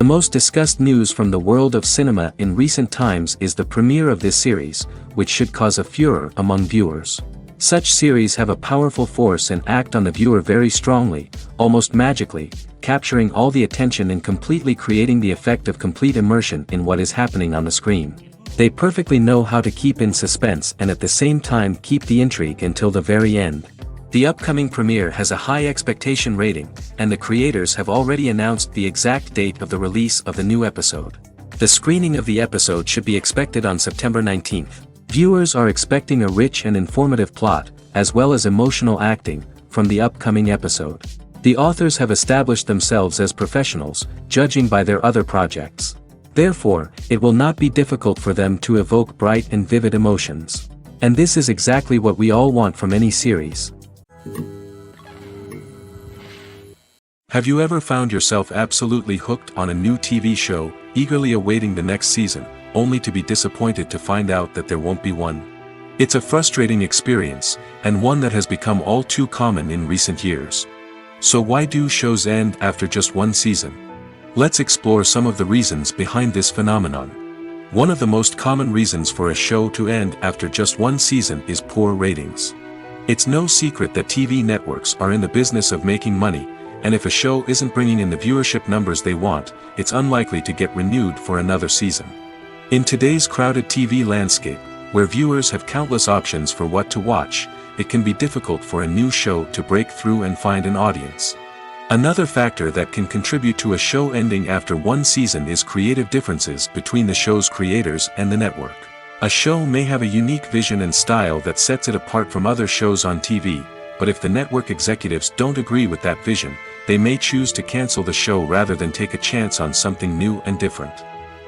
most discussed news from the world of cinema in recent times is the premiere of this series, which should cause a furor among viewers. Such series have a powerful force and act on the viewer very strongly, almost magically, capturing all the attention and completely creating the effect of complete immersion in what is happening on the screen. They perfectly know how to keep in suspense and at the same time keep the intrigue until the very end. The upcoming premiere has a high expectation rating, and the creators have already announced the exact date of the release of the new episode. The screening of the episode should be expected on September 19th. Viewers are expecting a rich and informative plot, as well as emotional acting, from the upcoming episode. The authors have established themselves as professionals, judging by their other projects. Therefore, it will not be difficult for them to evoke bright and vivid emotions. And this is exactly what we all want from any series. Have you ever found yourself absolutely hooked on a new TV show, eagerly awaiting the next season, only to be disappointed to find out that there won't be one? It's a frustrating experience, and one that has become all too common in recent years. So why do shows end after just one season? Let's explore some of the reasons behind this phenomenon. One of the most common reasons for a show to end after just one season is poor ratings. It's no secret that TV networks are in the business of making money, and if a show isn't bringing in the viewership numbers they want, it's unlikely to get renewed for another season. In today's crowded TV landscape, where viewers have countless options for what to watch, it can be difficult for a new show to break through and find an audience. Another factor that can contribute to a show ending after one season is creative differences between the show's creators and the network. A show may have a unique vision and style that sets it apart from other shows on TV, but if the network executives don't agree with that vision, they may choose to cancel the show rather than take a chance on something new and different.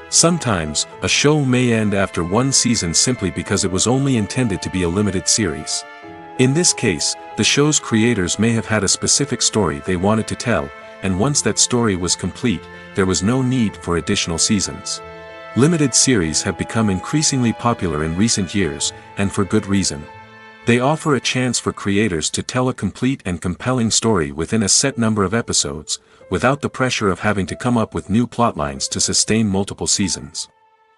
Sometimes, a show may end after one season simply because it was only intended to be a limited series. In this case, the show's creators may have had a specific story they wanted to tell, and once that story was complete, there was no need for additional seasons. Limited series have become increasingly popular in recent years, and for good reason. They offer a chance for creators to tell a complete and compelling story within a set number of episodes, without the pressure of having to come up with new plotlines to sustain multiple seasons.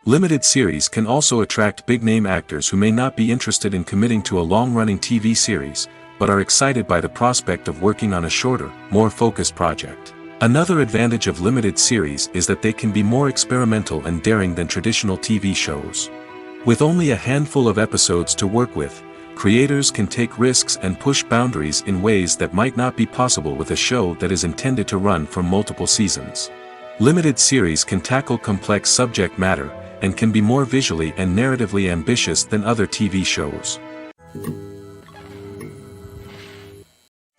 Limited series can also attract big-name actors who may not be interested in committing to a long-running TV series, but are excited by the prospect of working on a shorter, more focused project. Another advantage of limited series is that they can be more experimental and daring than traditional TV shows. With only a handful of episodes to work with, creators can take risks and push boundaries in ways that might not be possible with a show that is intended to run for multiple seasons. Limited series can tackle complex subject matter, and can be more visually and narratively ambitious than other TV shows.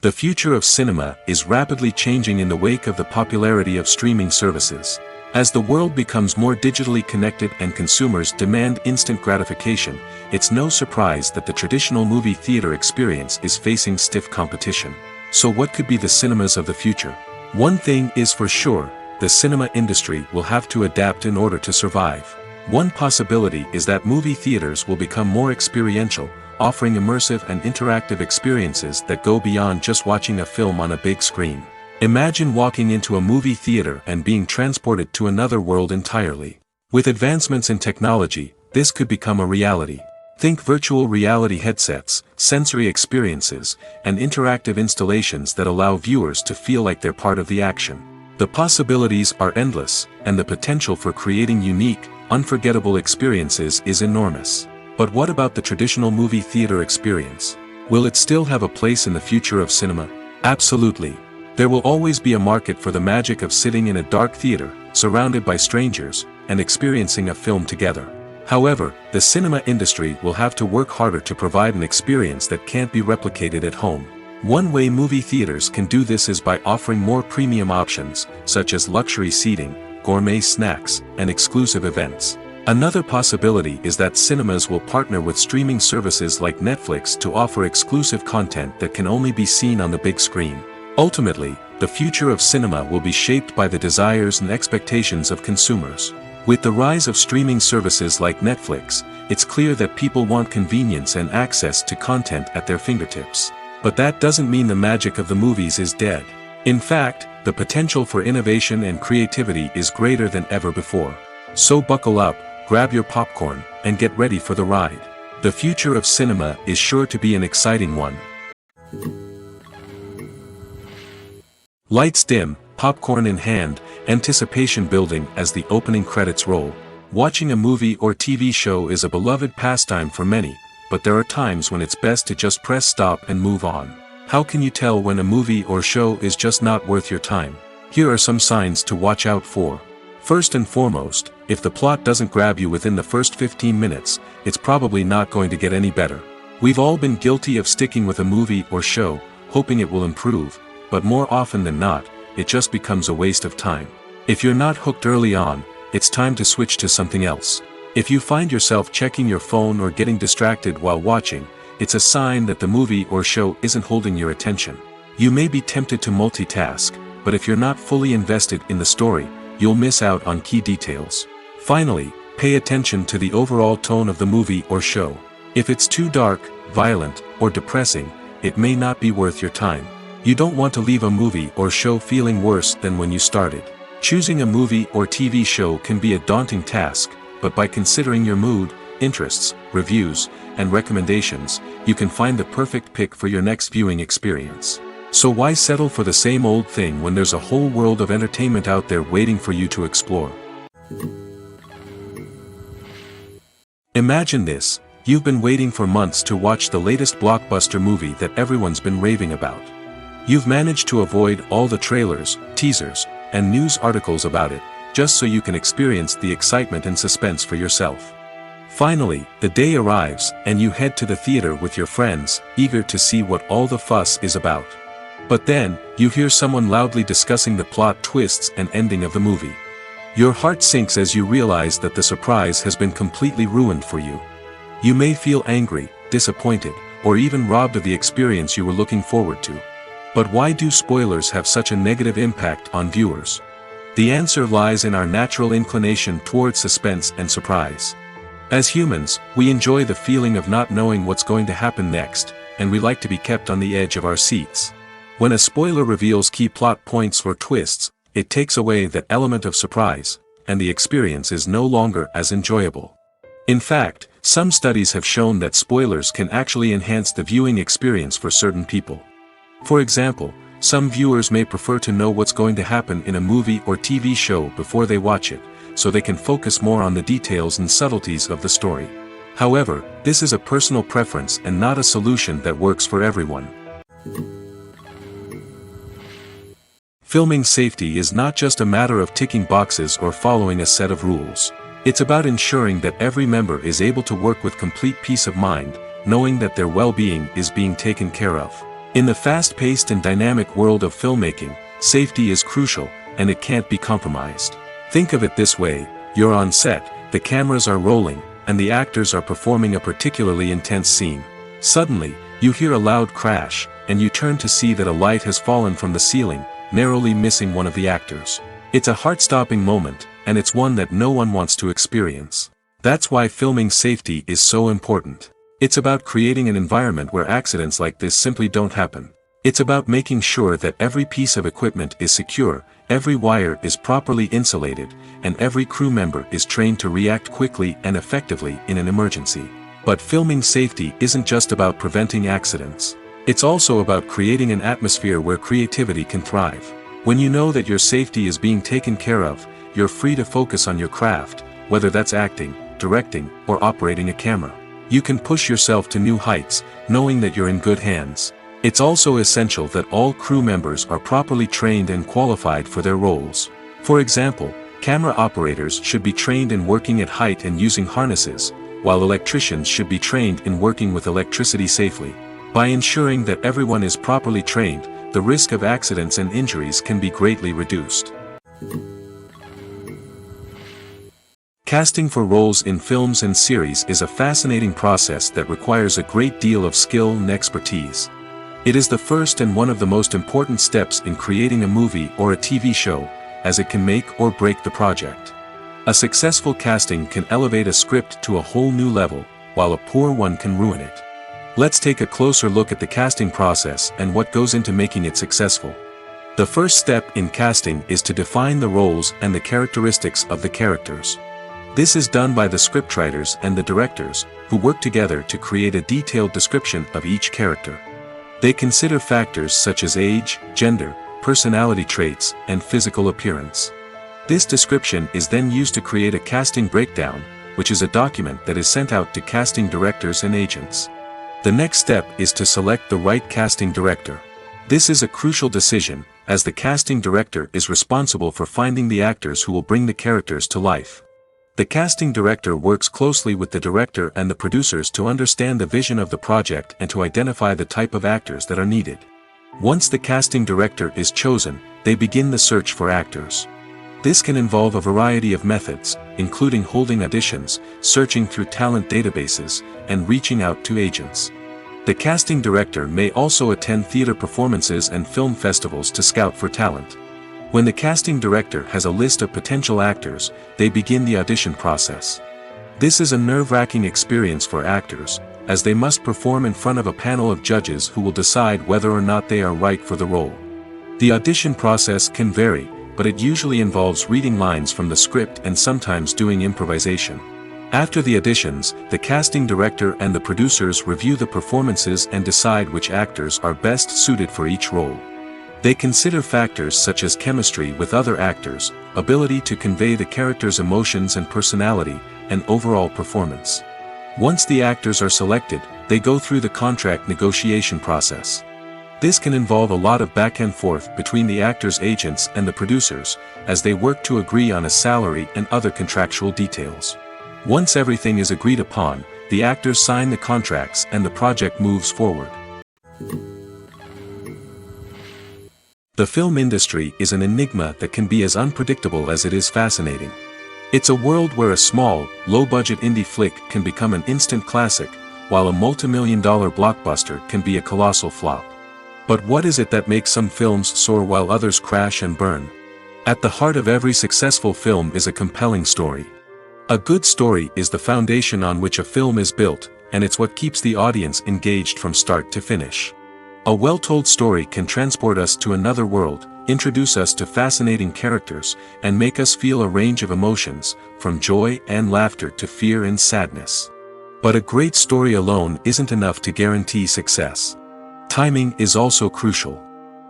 The future of cinema is rapidly changing in the wake of the popularity of streaming services. As the world becomes more digitally connected and consumers demand instant gratification, it's no surprise that the traditional movie theater experience is facing stiff competition. So what could be the cinemas of the future? One thing is for sure, the cinema industry will have to adapt in order to survive. One possibility is that movie theaters will become more experiential, offering immersive and interactive experiences that go beyond just watching a film on a big screen. Imagine walking into a movie theater and being transported to another world entirely. With advancements in technology, this could become a reality. Think virtual reality headsets, sensory experiences, and interactive installations that allow viewers to feel like they're part of the action. The possibilities are endless, and the potential for creating unique, unforgettable experiences is enormous. But what about the traditional movie theater experience? Will it still have a place in the future of cinema? Absolutely. There will always be a market for the magic of sitting in a dark theater, surrounded by strangers, and experiencing a film together. However, the cinema industry will have to work harder to provide an experience that can't be replicated at home. One way movie theaters can do this is by offering more premium options, such as luxury seating, gourmet snacks, and exclusive events. Another possibility is that cinemas will partner with streaming services like Netflix to offer exclusive content that can only be seen on the big screen. Ultimately, the future of cinema will be shaped by the desires and expectations of consumers. With the rise of streaming services like Netflix, it's clear that people want convenience and access to content at their fingertips. But that doesn't mean the magic of the movies is dead. In fact, the potential for innovation and creativity is greater than ever before. So buckle up, grab your popcorn, and get ready for the ride. The future of cinema is sure to be an exciting one. Lights dim, popcorn in hand, anticipation building as the opening credits roll. Watching a movie or TV show is a beloved pastime for many, but there are times when it's best to just press stop and move on. How can you tell when a movie or show is just not worth your time? Here are some signs to watch out for. First and foremost, if the plot doesn't grab you within the first 15 minutes, it's probably not going to get any better. We've all been guilty of sticking with a movie or show, hoping it will improve, but more often than not, it just becomes a waste of time. If you're not hooked early on, it's time to switch to something else. If you find yourself checking your phone or getting distracted while watching, it's a sign that the movie or show isn't holding your attention. You may be tempted to multitask, but if you're not fully invested in the story, you'll miss out on key details. Finally, pay attention to the overall tone of the movie or show. If it's too dark, violent, or depressing, it may not be worth your time. You don't want to leave a movie or show feeling worse than when you started. Choosing a movie or TV show can be a daunting task, but by considering your mood, interests, reviews, and recommendations, you can find the perfect pick for your next viewing experience. So why settle for the same old thing when there's a whole world of entertainment out there waiting for you to explore? Imagine this: you've been waiting for months to watch the latest blockbuster movie that everyone's been raving about. You've managed to avoid all the trailers, teasers, and news articles about it, just so you can experience the excitement and suspense for yourself. Finally, the day arrives, and you head to the theater with your friends, eager to see what all the fuss is about. But then, you hear someone loudly discussing the plot twists and ending of the movie. Your heart sinks as you realize that the surprise has been completely ruined for you. You may feel angry, disappointed, or even robbed of the experience you were looking forward to. But why do spoilers have such a negative impact on viewers? The answer lies in our natural inclination toward suspense and surprise. As humans, we enjoy the feeling of not knowing what's going to happen next, and we like to be kept on the edge of our seats. When a spoiler reveals key plot points or twists, it takes away that element of surprise, and the experience is no longer as enjoyable. In fact, some studies have shown that spoilers can actually enhance the viewing experience for certain people. For example, some viewers may prefer to know what's going to happen in a movie or TV show before they watch it, so they can focus more on the details and subtleties of the story. However, this is a personal preference and not a solution that works for everyone. Filming safety is not just a matter of ticking boxes or following a set of rules. It's about ensuring that every member is able to work with complete peace of mind, knowing that their well-being is being taken care of. In the fast-paced and dynamic world of filmmaking, safety is crucial, and it can't be compromised. Think of it this way: you're on set, the cameras are rolling, and the actors are performing a particularly intense scene. Suddenly, you hear a loud crash, and you turn to see that a light has fallen from the ceiling, narrowly missing one of the actors. It's a heart-stopping moment, and it's one that no one wants to experience. That's why filming safety is so important. It's about creating an environment where accidents like this simply don't happen. It's about making sure that every piece of equipment is secure, every wire is properly insulated, and every crew member is trained to react quickly and effectively in an emergency. But filming safety isn't just about preventing accidents. It's also about creating an atmosphere where creativity can thrive. When you know that your safety is being taken care of, you're free to focus on your craft, whether that's acting, directing, or operating a camera. You can push yourself to new heights, knowing that you're in good hands. It's also essential that all crew members are properly trained and qualified for their roles. For example, camera operators should be trained in working at height and using harnesses, while electricians should be trained in working with electricity safely. By ensuring that everyone is properly trained, the risk of accidents and injuries can be greatly reduced. Casting for roles in films and series is a fascinating process that requires a great deal of skill and expertise. It is the first and one of the most important steps in creating a movie or a TV show, as it can make or break the project. A successful casting can elevate a script to a whole new level, while a poor one can ruin it. Let's take a closer look at the casting process and what goes into making it successful. The first step in casting is to define the roles and the characteristics of the characters. This is done by the scriptwriters and the directors, who work together to create a detailed description of each character. They consider factors such as age, gender, personality traits, and physical appearance. This description is then used to create a casting breakdown, which is a document that is sent out to casting directors and agents. The next step is to select the right casting director. This is a crucial decision, as the casting director is responsible for finding the actors who will bring the characters to life. The casting director works closely with the director and the producers to understand the vision of the project and to identify the type of actors that are needed. Once the casting director is chosen, they begin the search for actors. This can involve a variety of methods, including holding auditions, searching through talent databases, and reaching out to agents. The casting director may also attend theater performances and film festivals to scout for talent. When the casting director has a list of potential actors, they begin the audition process. This is a nerve-wracking experience for actors, as they must perform in front of a panel of judges who will decide whether or not they are right for the role. The audition process can vary, but it usually involves reading lines from the script and sometimes doing improvisation. After the auditions, the casting director and the producers review the performances and decide which actors are best suited for each role. They consider factors such as chemistry with other actors, ability to convey the character's emotions and personality, and overall performance. Once the actors are selected, they go through the contract negotiation process. This can involve a lot of back and forth between the actors' agents and the producers, as they work to agree on a salary and other contractual details. Once everything is agreed upon, the actors sign the contracts and the project moves forward. The film industry is an enigma that can be as unpredictable as it is fascinating. It's a world where a small, low-budget indie flick can become an instant classic, while a multi-million-dollar blockbuster can be a colossal flop. But what is it that makes some films soar while others crash and burn? At the heart of every successful film is a compelling story. A good story is the foundation on which a film is built, and it's what keeps the audience engaged from start to finish. A well-told story can transport us to another world, introduce us to fascinating characters, and make us feel a range of emotions, from joy and laughter to fear and sadness. But a great story alone isn't enough to guarantee success. Timing is also crucial.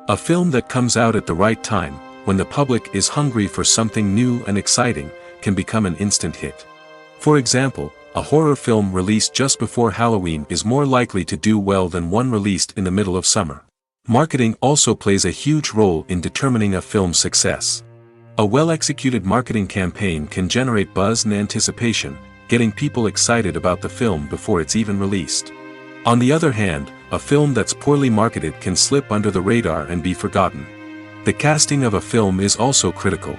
A film that comes out at the right time, when the public is hungry for something new and exciting, can become an instant hit. For example, a horror film released just before Halloween is more likely to do well than one released in the middle of summer. Marketing also plays a huge role in determining a film's success. A well-executed marketing campaign can generate buzz and anticipation, getting people excited about the film before it's even released. On the other hand, a film that's poorly marketed can slip under the radar and be forgotten. The casting of a film is also critical.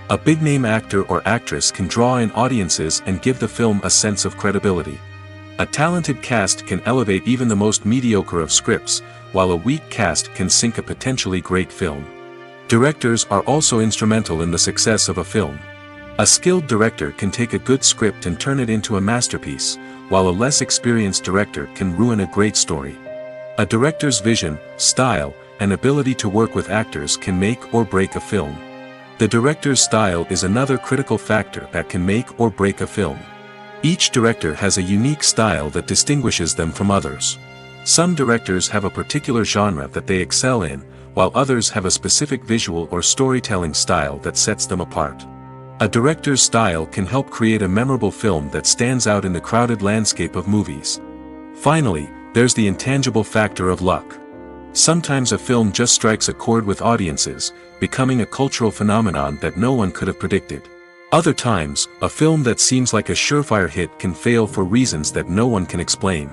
A big-name actor or actress can draw in audiences and give the film a sense of credibility. A talented cast can elevate even the most mediocre of scripts, while a weak cast can sink a potentially great film. Directors are also instrumental in the success of a film. A skilled director can take a good script and turn it into a masterpiece, while a less experienced director can ruin a great story. A director's vision, style, and ability to work with actors can make or break a film. The director's style is another critical factor that can make or break a film. Each director has a unique style that distinguishes them from others. Some directors have a particular genre that they excel in, while others have a specific visual or storytelling style that sets them apart. A director's style can help create a memorable film that stands out in the crowded landscape of movies. Finally, there's the intangible factor of luck. Sometimes a film just strikes a chord with audiences, becoming a cultural phenomenon that no one could have predicted. Other times, a film that seems like a surefire hit can fail for reasons that no one can explain.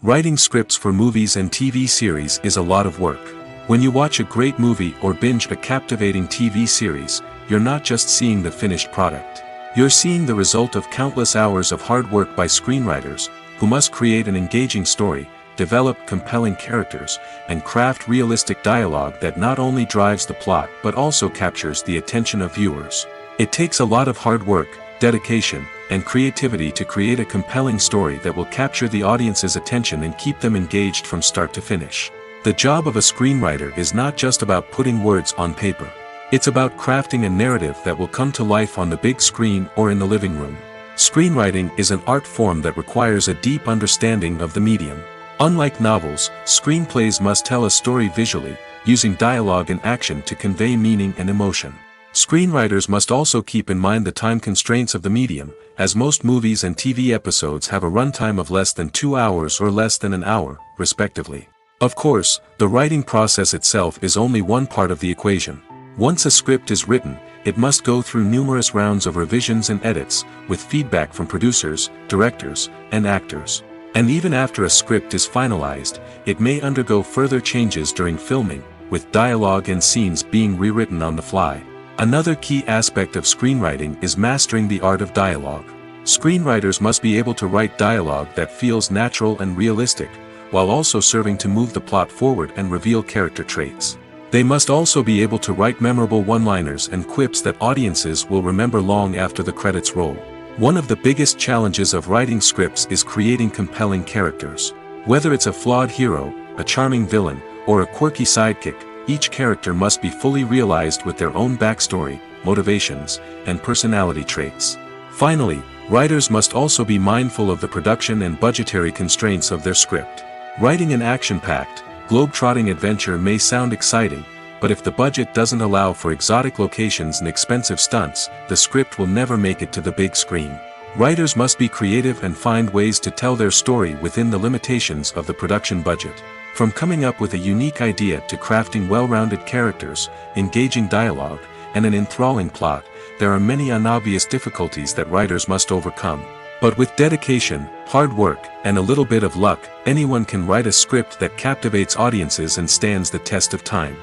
Writing scripts for movies and TV series is a lot of work. When you watch a great movie or binge a captivating TV series, you're not just seeing the finished product. You're seeing the result of countless hours of hard work by screenwriters, who must create an engaging story, develop compelling characters, and craft realistic dialogue that not only drives the plot but also captures the attention of viewers. It takes a lot of hard work, dedication, and creativity to create a compelling story that will capture the audience's attention and keep them engaged from start to finish. The job of a screenwriter is not just about putting words on paper. It's about crafting a narrative that will come to life on the big screen or in the living room. Screenwriting is an art form that requires a deep understanding of the medium. Unlike novels, screenplays must tell a story visually, using dialogue and action to convey meaning and emotion. Screenwriters must also keep in mind the time constraints of the medium, as most movies and TV episodes have a runtime of less than 2 hours or less than an hour, respectively. Of course, the writing process itself is only one part of the equation. Once a script is written, it must go through numerous rounds of revisions and edits, with feedback from producers, directors, and actors. And even after a script is finalized, it may undergo further changes during filming, with dialogue and scenes being rewritten on the fly. Another key aspect of screenwriting is mastering the art of dialogue. Screenwriters must be able to write dialogue that feels natural and realistic, while also serving to move the plot forward and reveal character traits. They must also be able to write memorable one-liners and quips that audiences will remember long after the credits roll. One of the biggest challenges of writing scripts is creating compelling characters. Whether it's a flawed hero, a charming villain, or a quirky sidekick, each character must be fully realized with their own backstory, motivations, and personality traits. Finally, writers must also be mindful of the production and budgetary constraints of their script. Writing an action-packed, globe-trotting adventure may sound exciting, but if the budget doesn't allow for exotic locations and expensive stunts, the script will never make it to the big screen. Writers must be creative and find ways to tell their story within the limitations of the production budget. From coming up with a unique idea to crafting well-rounded characters, engaging dialogue, and an enthralling plot, there are many unobvious difficulties that writers must overcome. But with dedication, hard work, and a little bit of luck, anyone can write a script that captivates audiences and stands the test of time.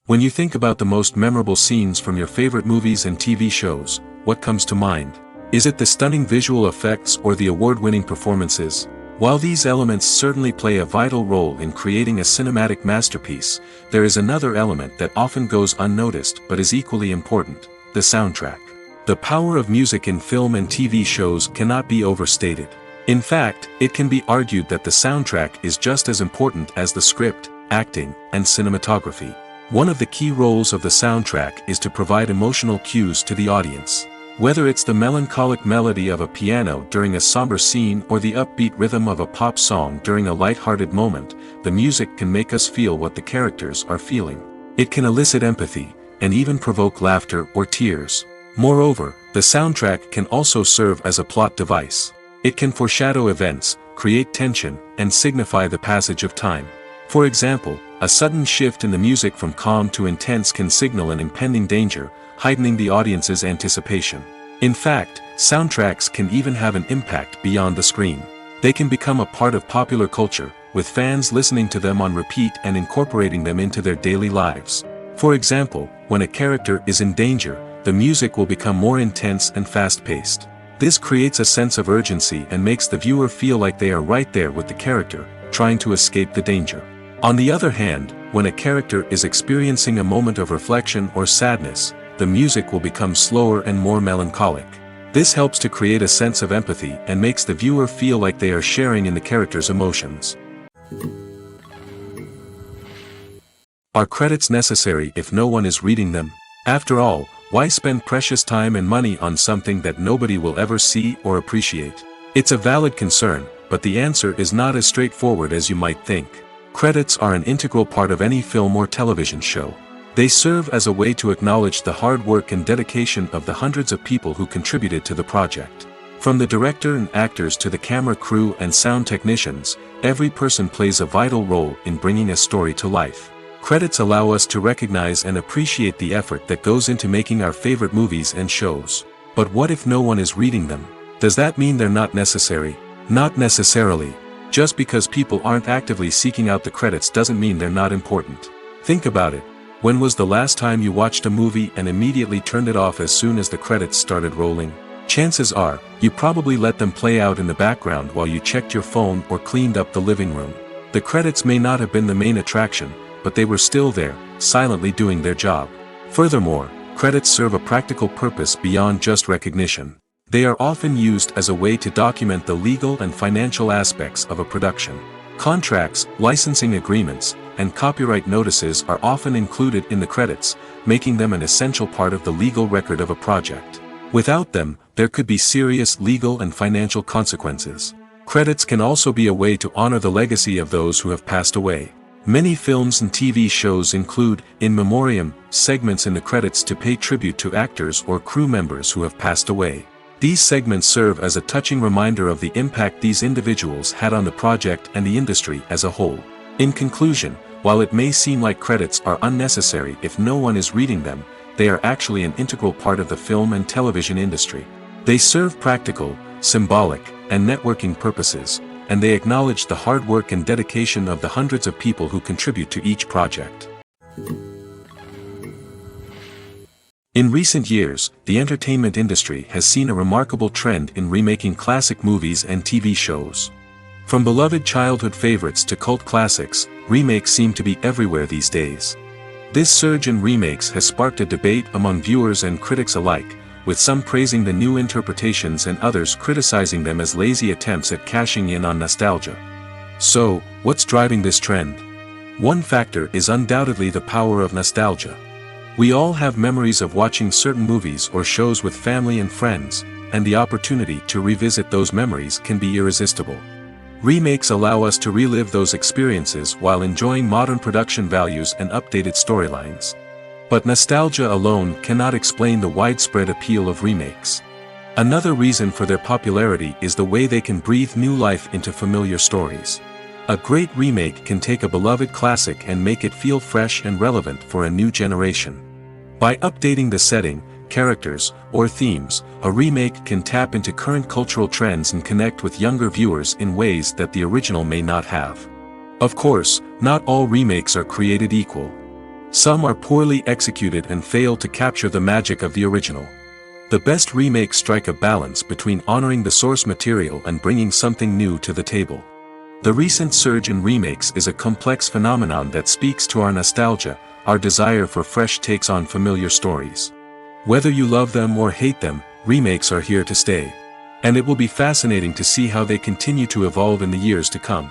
When you think about the most memorable scenes from your favorite movies and TV shows, what comes to mind? Is it the stunning visual effects or the award-winning performances? While these elements certainly play a vital role in creating a cinematic masterpiece, there is another element that often goes unnoticed but is equally important: the soundtrack. The power of music in film and TV shows cannot be overstated. In fact, it can be argued that the soundtrack is just as important as the script, acting, and cinematography. One of the key roles of the soundtrack is to provide emotional cues to the audience. Whether it's the melancholic melody of a piano during a somber scene or the upbeat rhythm of a pop song during a light-hearted moment, the music can make us feel what the characters are feeling. It can elicit empathy, and even provoke laughter or tears. Moreover, the soundtrack can also serve as a plot device. It can foreshadow events, create tension, and signify the passage of time. For example, a sudden shift in the music from calm to intense can signal an impending danger, heightening the audience's anticipation. In fact, soundtracks can even have an impact beyond the screen. They can become a part of popular culture, with fans listening to them on repeat and incorporating them into their daily lives. For example, when a character is in danger, the music will become more intense and fast-paced. This creates a sense of urgency and makes the viewer feel like they are right there with the character, trying to escape the danger. On the other hand, when a character is experiencing a moment of reflection or sadness, the music will become slower and more melancholic. This helps to create a sense of empathy and makes the viewer feel like they are sharing in the character's emotions. Are credits necessary if no one is reading them? After all, why spend precious time and money on something that nobody will ever see or appreciate? It's a valid concern, but the answer is not as straightforward as you might think. Credits are an integral part of any film or television show. They serve as a way to acknowledge the hard work and dedication of the hundreds of people who contributed to the project. From the director and actors to the camera crew and sound technicians, every person plays a vital role in bringing a story to life. Credits allow us to recognize and appreciate the effort that goes into making our favorite movies and shows. But what if no one is reading them? Does that mean they're not necessary? Not necessarily. Just because people aren't actively seeking out the credits doesn't mean they're not important. Think about it. When was the last time you watched a movie and immediately turned it off as soon as the credits started rolling? Chances are, you probably let them play out in the background while you checked your phone or cleaned up the living room. The credits may not have been the main attraction, but they were still there, silently doing their job. Furthermore, credits serve a practical purpose beyond just recognition. They are often used as a way to document the legal and financial aspects of a production. Contracts, licensing agreements, and copyright notices are often included in the credits, making them an essential part of the legal record of a project. Without them, there could be serious legal and financial consequences. Credits can also be a way to honor the legacy of those who have passed away. Many films and TV shows include, in memoriam, segments in the credits to pay tribute to actors or crew members who have passed away. These segments serve as a touching reminder of the impact these individuals had on the project and the industry as a whole. In conclusion, while it may seem like credits are unnecessary if no one is reading them, they are actually an integral part of the film and television industry. They serve practical, symbolic, and networking purposes, and they acknowledge the hard work and dedication of the hundreds of people who contribute to each project. In recent years, the entertainment industry has seen a remarkable trend in remaking classic movies and TV shows. From beloved childhood favorites to cult classics, remakes seem to be everywhere these days. This surge in remakes has sparked a debate among viewers and critics alike, with some praising the new interpretations and others criticizing them as lazy attempts at cashing in on nostalgia. So, what's driving this trend? One factor is undoubtedly the power of nostalgia. We all have memories of watching certain movies or shows with family and friends, and the opportunity to revisit those memories can be irresistible. Remakes allow us to relive those experiences while enjoying modern production values and updated storylines. But nostalgia alone cannot explain the widespread appeal of remakes. Another reason for their popularity is the way they can breathe new life into familiar stories. A great remake can take a beloved classic and make it feel fresh and relevant for a new generation. By updating the setting, characters, or themes, a remake can tap into current cultural trends and connect with younger viewers in ways that the original may not have. Of course, not all remakes are created equal. Some are poorly executed and fail to capture the magic of the original. The best remakes strike a balance between honoring the source material and bringing something new to the table. The recent surge in remakes is a complex phenomenon that speaks to our nostalgia, our desire for fresh takes on familiar stories. Whether you love them or hate them, remakes are here to stay. And it will be fascinating to see how they continue to evolve in the years to come.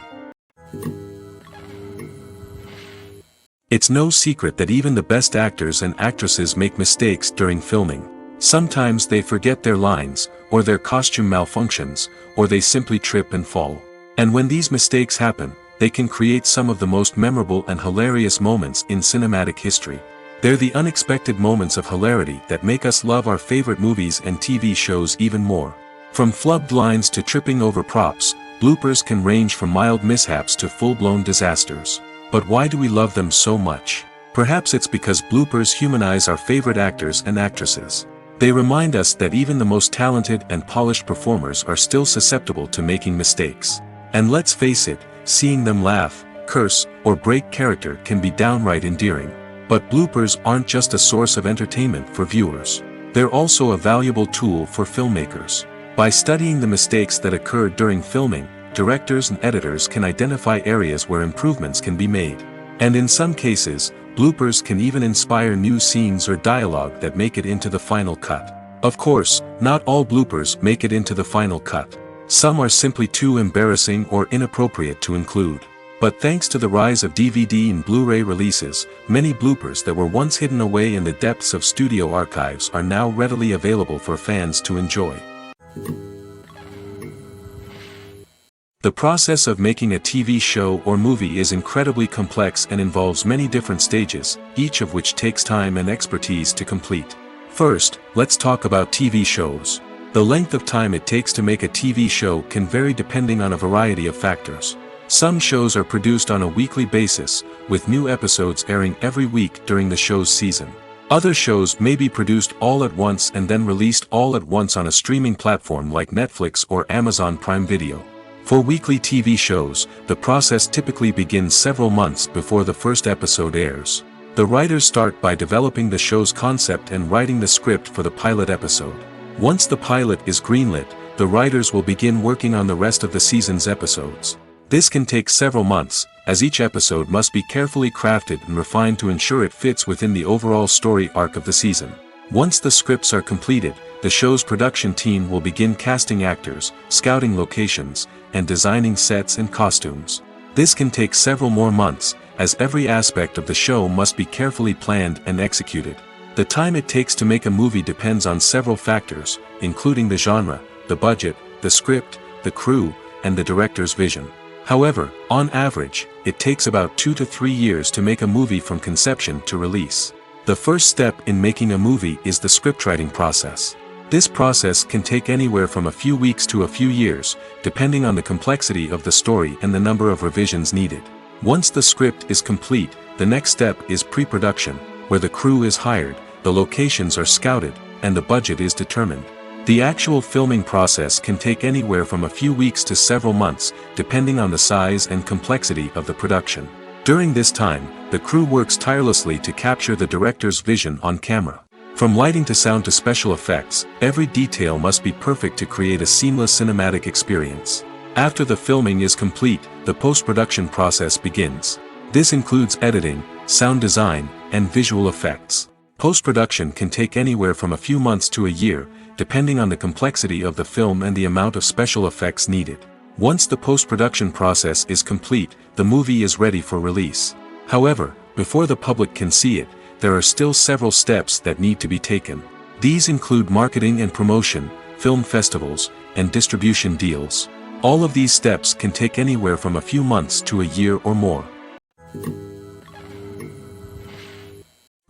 It's no secret that even the best actors and actresses make mistakes during filming. Sometimes they forget their lines, or their costume malfunctions, or they simply trip and fall. And when these mistakes happen, they can create some of the most memorable and hilarious moments in cinematic history. They're the unexpected moments of hilarity that make us love our favorite movies and TV shows even more. From flubbed lines to tripping over props, bloopers can range from mild mishaps to full-blown disasters. But why do we love them so much? Perhaps it's because bloopers humanize our favorite actors and actresses. They remind us that even the most talented and polished performers are still susceptible to making mistakes. And let's face it, seeing them laugh, curse, or break character can be downright endearing. But bloopers aren't just a source of entertainment for viewers. They're also a valuable tool for filmmakers. By studying the mistakes that occurred during filming, directors and editors can identify areas where improvements can be made. And in some cases, bloopers can even inspire new scenes or dialogue that make it into the final cut. Of course, not all bloopers make it into the final cut. Some are simply too embarrassing or inappropriate to include. But thanks to the rise of DVD and Blu-ray releases, many bloopers that were once hidden away in the depths of studio archives are now readily available for fans to enjoy. The process of making a TV show or movie is incredibly complex and involves many different stages, each of which takes time and expertise to complete. First, let's talk about TV shows. The length of time it takes to make a TV show can vary depending on a variety of factors. Some shows are produced on a weekly basis, with new episodes airing every week during the show's season. Other shows may be produced all at once and then released all at once on a streaming platform like Netflix or Amazon Prime Video. For weekly TV shows, the process typically begins several months before the first episode airs. The writers start by developing the show's concept and writing the script for the pilot episode. Once the pilot is greenlit, the writers will begin working on the rest of the season's episodes. This can take several months, as each episode must be carefully crafted and refined to ensure it fits within the overall story arc of the season. Once the scripts are completed, the show's production team will begin casting actors, scouting locations, and designing sets and costumes. This can take several more months, as every aspect of the show must be carefully planned and executed. The time it takes to make a movie depends on several factors, including the genre, the budget, the script, the crew, and the director's vision. However, on average, it takes about 2 to 3 years to make a movie from conception to release. The first step in making a movie is the scriptwriting process. This process can take anywhere from a few weeks to a few years, depending on the complexity of the story and the number of revisions needed. Once the script is complete, the next step is pre-production, where the crew is hired, the locations are scouted, and the budget is determined. The actual filming process can take anywhere from a few weeks to several months, depending on the size and complexity of the production. During this time, the crew works tirelessly to capture the director's vision on camera. From lighting to sound to special effects, every detail must be perfect to create a seamless cinematic experience. After the filming is complete, the post-production process begins. This includes editing, sound design, and visual effects. Post-production can take anywhere from a few months to a year, depending on the complexity of the film and the amount of special effects needed. Once the post-production process is complete, the movie is ready for release. However, before the public can see it, there are still several steps that need to be taken. These include marketing and promotion, film festivals, and distribution deals. All of these steps can take anywhere from a few months to a year or more.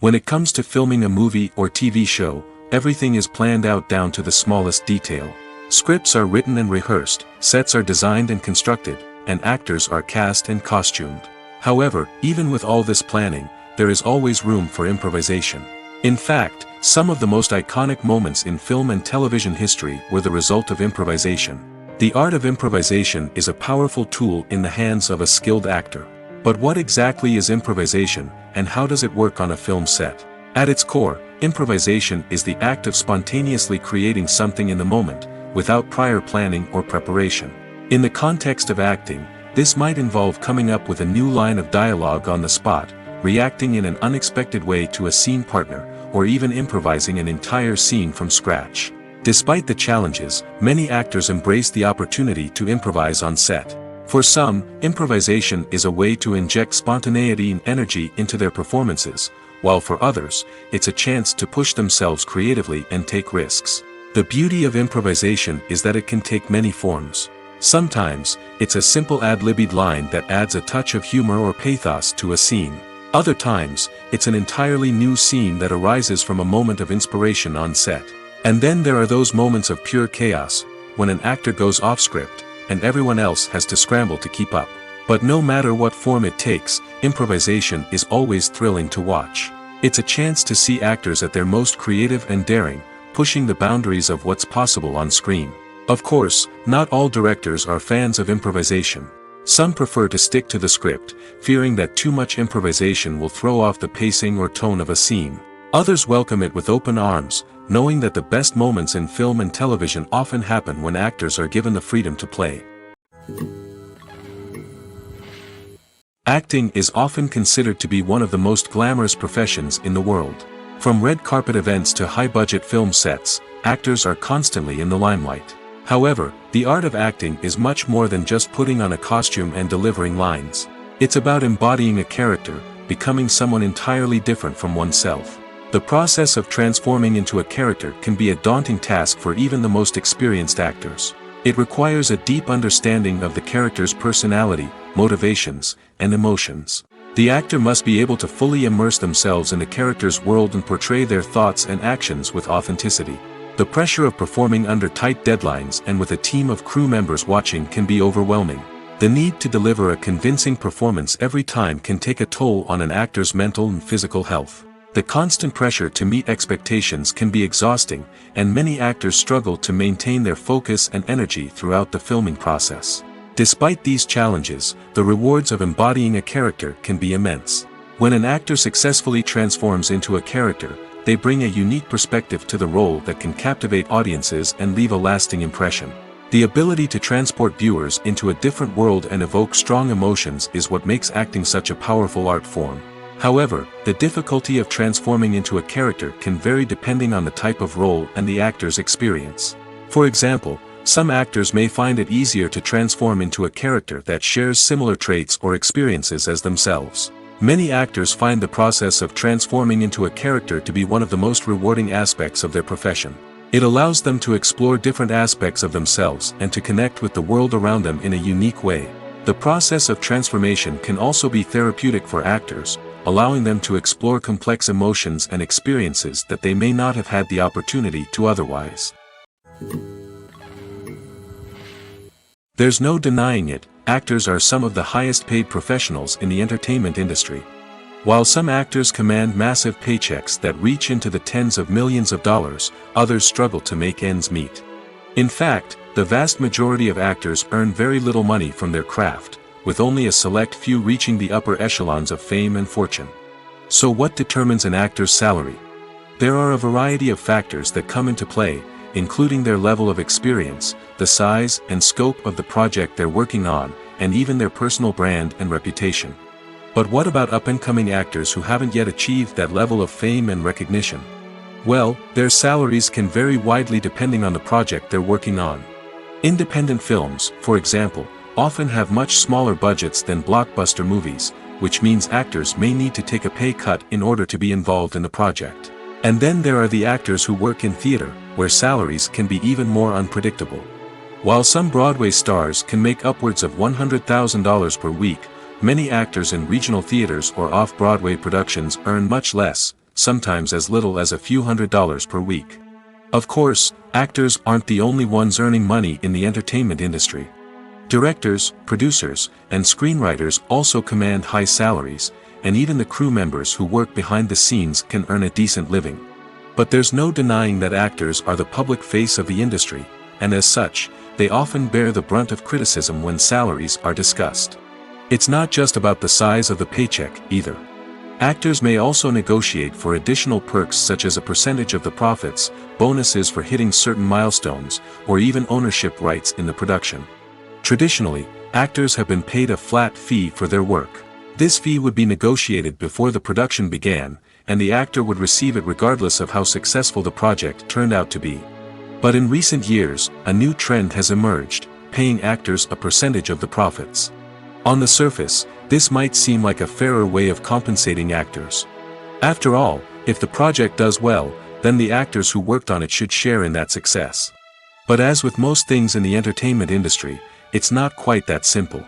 When it comes to filming a movie or TV show, everything is planned out down to the smallest detail. Scripts are written and rehearsed, sets are designed and constructed, and actors are cast and costumed. However, even with all this planning, there is always room for improvisation. In fact, some of the most iconic moments in film and television history were the result of improvisation. The art of improvisation is a powerful tool in the hands of a skilled actor. But what exactly is improvisation, and how does it work on a film set? At its core, improvisation is the act of spontaneously creating something in the moment, without prior planning or preparation. In the context of acting, this might involve coming up with a new line of dialogue on the spot, reacting in an unexpected way to a scene partner, or even improvising an entire scene from scratch. Despite the challenges, many actors embrace the opportunity to improvise on set. For some, improvisation is a way to inject spontaneity and energy into their performances, while for others, it's a chance to push themselves creatively and take risks. The beauty of improvisation is that it can take many forms. Sometimes, it's a simple ad-libbed line that adds a touch of humor or pathos to a scene. Other times, it's an entirely new scene that arises from a moment of inspiration on set. And then there are those moments of pure chaos, when an actor goes off script, and everyone else has to scramble to keep up. But no matter what form it takes, improvisation is always thrilling to watch. It's a chance to see actors at their most creative and daring, pushing the boundaries of what's possible on screen. Of course, not all directors are fans of improvisation. Some prefer to stick to the script, fearing that too much improvisation will throw off the pacing or tone of a scene. Others welcome it with open arms, knowing that the best moments in film and television often happen when actors are given the freedom to play. Acting is often considered to be one of the most glamorous professions in the world. From red carpet events to high-budget film sets, actors are constantly in the limelight. However, the art of acting is much more than just putting on a costume and delivering lines. It's about embodying a character, becoming someone entirely different from oneself. The process of transforming into a character can be a daunting task for even the most experienced actors. It requires a deep understanding of the character's personality, motivations, and emotions. The actor must be able to fully immerse themselves in the character's world and portray their thoughts and actions with authenticity. The pressure of performing under tight deadlines and with a team of crew members watching can be overwhelming. The need to deliver a convincing performance every time can take a toll on an actor's mental and physical health. The constant pressure to meet expectations can be exhausting, and many actors struggle to maintain their focus and energy throughout the filming process. Despite these challenges, the rewards of embodying a character can be immense. When an actor successfully transforms into a character, they bring a unique perspective to the role that can captivate audiences and leave a lasting impression. The ability to transport viewers into a different world and evoke strong emotions is what makes acting such a powerful art form. However, the difficulty of transforming into a character can vary depending on the type of role and the actor's experience. For example, some actors may find it easier to transform into a character that shares similar traits or experiences as themselves. Many actors find the process of transforming into a character to be one of the most rewarding aspects of their profession. It allows them to explore different aspects of themselves and to connect with the world around them in a unique way. The process of transformation can also be therapeutic for actors, allowing them to explore complex emotions and experiences that they may not have had the opportunity to otherwise. There's no denying it, actors are some of the highest paid professionals in the entertainment industry. While some actors command massive paychecks that reach into the tens of millions of dollars, others struggle to make ends meet. In fact, the vast majority of actors earn very little money from their craft, with only a select few reaching the upper echelons of fame and fortune. So what determines an actor's salary? There are a variety of factors that come into play, including their level of experience, the size and scope of the project they're working on, and even their personal brand and reputation. But what about up-and-coming actors who haven't yet achieved that level of fame and recognition? Well, their salaries can vary widely depending on the project they're working on. Independent films, for example, often have much smaller budgets than blockbuster movies, which means actors may need to take a pay cut in order to be involved in the project. And then there are the actors who work in theater, where salaries can be even more unpredictable. While some Broadway stars can make upwards of $100,000 per week, many actors in regional theaters or off-Broadway productions earn much less, sometimes as little as a few $100s per week. Of course, actors aren't the only ones earning money in the entertainment industry. Directors, producers, and screenwriters also command high salaries, and even the crew members who work behind the scenes can earn a decent living. But there's no denying that actors are the public face of the industry, and as such, they often bear the brunt of criticism when salaries are discussed. It's not just about the size of the paycheck, either. Actors may also negotiate for additional perks such as a percentage of the profits, bonuses for hitting certain milestones, or even ownership rights in the production. Traditionally, actors have been paid a flat fee for their work. This fee would be negotiated before the production began, and the actor would receive it regardless of how successful the project turned out to be. But in recent years, a new trend has emerged, paying actors a percentage of the profits. On the surface, this might seem like a fairer way of compensating actors. After all, if the project does well, then the actors who worked on it should share in that success. But as with most things in the entertainment industry, it's not quite that simple.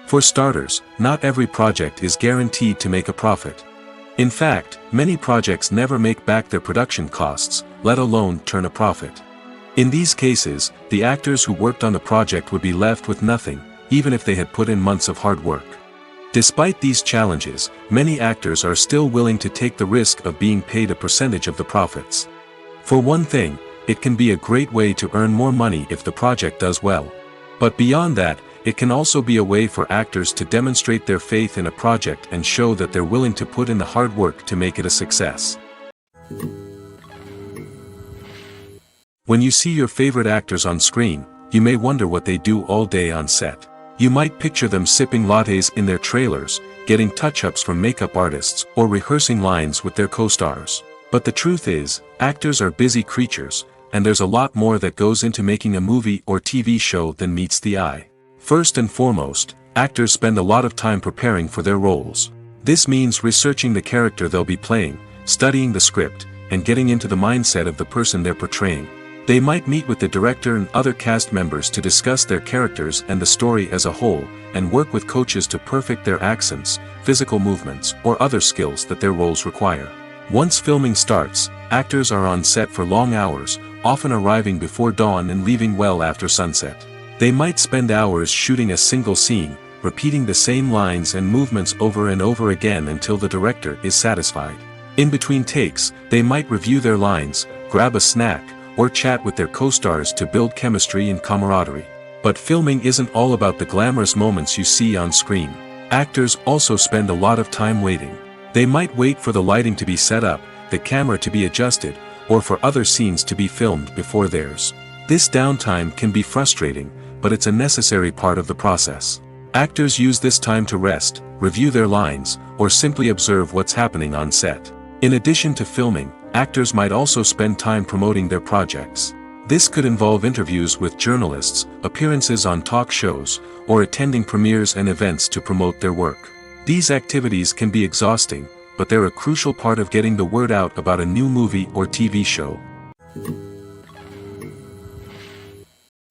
For starters, not every project is guaranteed to make a profit. In fact, many projects never make back their production costs, let alone turn a profit. In these cases, the actors who worked on the project would be left with nothing, even if they had put in months of hard work. Despite these challenges, many actors are still willing to take the risk of being paid a percentage of the profits. For one thing, it can be a great way to earn more money if the project does well. But beyond that, it can also be a way for actors to demonstrate their faith in a project and show that they're willing to put in the hard work to make it a success. When you see your favorite actors on screen, you may wonder what they do all day on set. You might picture them sipping lattes in their trailers, getting touch-ups from makeup artists, or rehearsing lines with their co-stars. But the truth is, actors are busy creatures, and there's a lot more that goes into making a movie or TV show than meets the eye. First and foremost, actors spend a lot of time preparing for their roles. This means researching the character they'll be playing, studying the script, and getting into the mindset of the person they're portraying. They might meet with the director and other cast members to discuss their characters and the story as a whole, and work with coaches to perfect their accents, physical movements, or other skills that their roles require. Once filming starts, actors are on set for long hours, often arriving before dawn and leaving well after sunset. They might spend hours shooting a single scene, repeating the same lines and movements over and over again until the director is satisfied. In between takes, they might review their lines, grab a snack, or chat with their co-stars to build chemistry and camaraderie. But filming isn't all about the glamorous moments you see on screen. Actors also spend a lot of time waiting. They might wait for the lighting to be set up, the camera to be adjusted, or for other scenes to be filmed before theirs. This downtime can be frustrating, but it's a necessary part of the process. Actors use this time to rest, review their lines, or simply observe what's happening on set. In addition to filming, actors might also spend time promoting their projects. This could involve interviews with journalists, appearances on talk shows, or attending premieres and events to promote their work. These activities can be exhausting, but they're a crucial part of getting the word out about a new movie or TV show.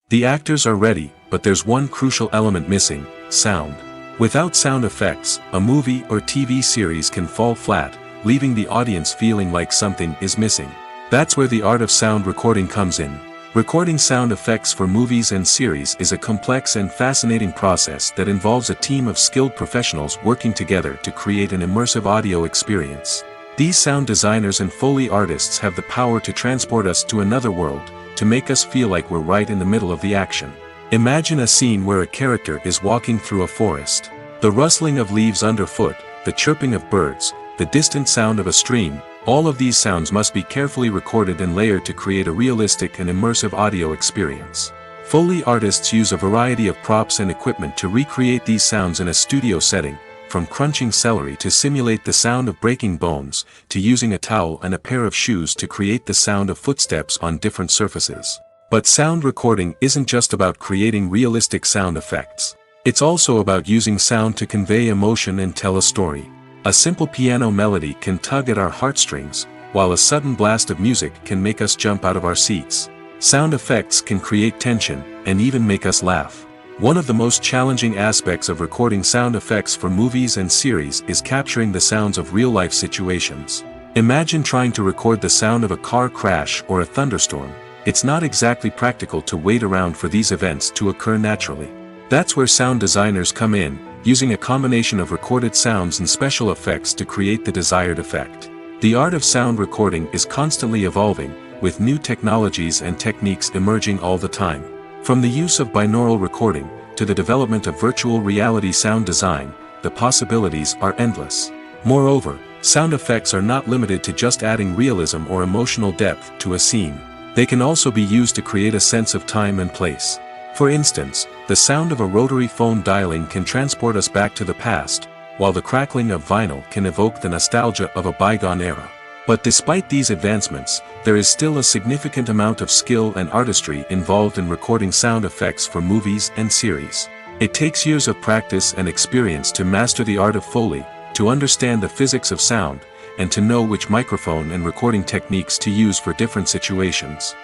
The actors are ready, but there's one crucial element missing: sound. Without sound effects, a movie or TV series can fall flat, leaving the audience feeling like something is missing. That's where the art of sound recording comes in. Recording sound effects for movies and series is a complex and fascinating process that involves a team of skilled professionals working together to create an immersive audio experience. These sound designers and Foley artists have the power to transport us to another world, to make us feel like we're right in the middle of the action. Imagine a scene where a character is walking through a forest. The rustling of leaves underfoot, the chirping of birds, the distant sound of a stream, all of these sounds must be carefully recorded and layered to create a realistic and immersive audio experience. Foley artists use a variety of props and equipment to recreate these sounds in a studio setting, from crunching celery to simulate the sound of breaking bones, to using a towel and a pair of shoes to create the sound of footsteps on different surfaces. But sound recording isn't just about creating realistic sound effects. It's also about using sound to convey emotion and tell a story. A simple piano melody can tug at our heartstrings, while a sudden blast of music can make us jump out of our seats. Sound effects can create tension, and even make us laugh. One of the most challenging aspects of recording sound effects for movies and series is capturing the sounds of real-life situations. Imagine trying to record the sound of a car crash or a thunderstorm. It's not exactly practical to wait around for these events to occur naturally. That's where sound designers come in, using a combination of recorded sounds and special effects to create the desired effect. The art of sound recording is constantly evolving, with new technologies and techniques emerging all the time. From the use of binaural recording, to the development of virtual reality sound design, the possibilities are endless. Moreover, sound effects are not limited to just adding realism or emotional depth to a scene. They can also be used to create a sense of time and place. For instance, the sound of a rotary phone dialing can transport us back to the past, while the crackling of vinyl can evoke the nostalgia of a bygone era. But despite these advancements, there is still a significant amount of skill and artistry involved in recording sound effects for movies and series. It takes years of practice and experience to master the art of Foley, to understand the physics of sound, and to know which microphone and recording techniques to use for different situations.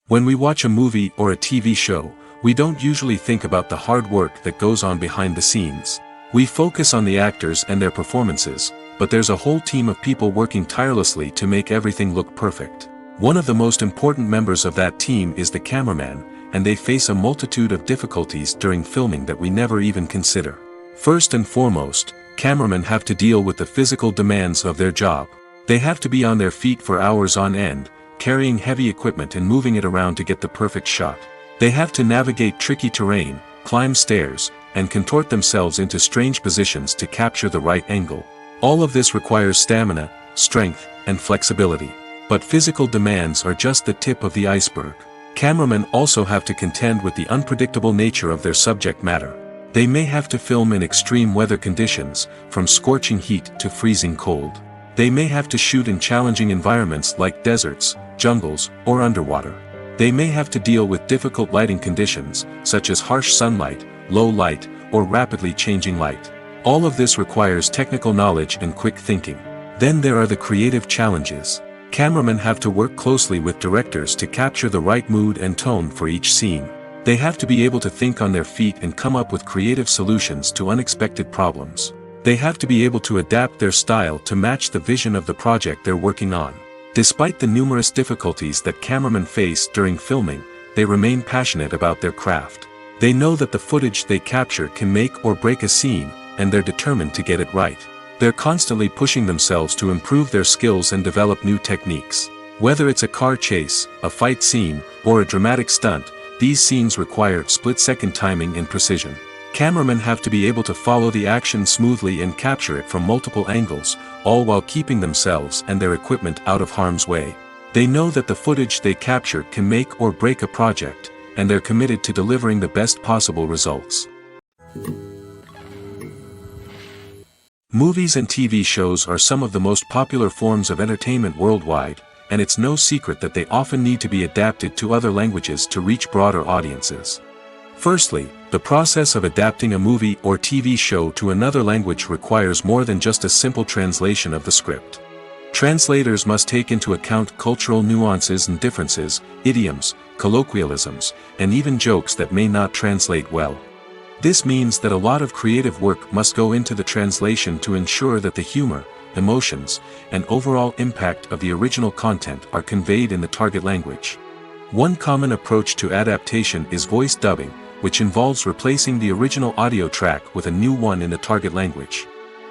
When we watch a movie or a TV show, we don't usually think about the hard work that goes on behind the scenes. We focus on the actors and their performances, but there's a whole team of people working tirelessly to make everything look perfect. One of the most important members of that team is the cameraman, and they face a multitude of difficulties during filming that we never even consider. First and foremost, cameramen have to deal with the physical demands of their job. They have to be on their feet for hours on end, carrying heavy equipment and moving it around to get the perfect shot. They have to navigate tricky terrain, climb stairs, and contort themselves into strange positions to capture the right angle. All of this requires stamina, strength, and flexibility. But physical demands are just the tip of the iceberg. Cameramen also have to contend with the unpredictable nature of their subject matter. They may have to film in extreme weather conditions, from scorching heat to freezing cold. They may have to shoot in challenging environments like deserts, jungles, or underwater. They may have to deal with difficult lighting conditions, such as harsh sunlight, low light, or rapidly changing light. All of this requires technical knowledge and quick thinking. Then there are the creative challenges. Cameramen have to work closely with directors to capture the right mood and tone for each scene. They have to be able to think on their feet and come up with creative solutions to unexpected problems. They have to be able to adapt their style to match the vision of the project they're working on. Despite the numerous difficulties that cameramen face during filming, they remain passionate about their craft. They know that the footage they capture can make or break a scene, and they're determined to get it right. They're constantly pushing themselves to improve their skills and develop new techniques. Whether it's a car chase, a fight scene, or a dramatic stunt, these scenes require split-second timing and precision. Cameramen have to be able to follow the action smoothly and capture it from multiple angles, all while keeping themselves and their equipment out of harm's way. They know that the footage they capture can make or break a project, and they're committed to delivering the best possible results. Movies and TV shows are some of the most popular forms of entertainment worldwide, and it's no secret that they often need to be adapted to other languages to reach broader audiences. Firstly, the process of adapting a movie or TV show to another language requires more than just a simple translation of the script. Translators must take into account cultural nuances and differences, idioms, colloquialisms, and even jokes that may not translate well. This means that a lot of creative work must go into the translation to ensure that the humor, emotions, and overall impact of the original content are conveyed in the target language. One common approach to adaptation is voice dubbing, which involves replacing the original audio track with a new one in the target language.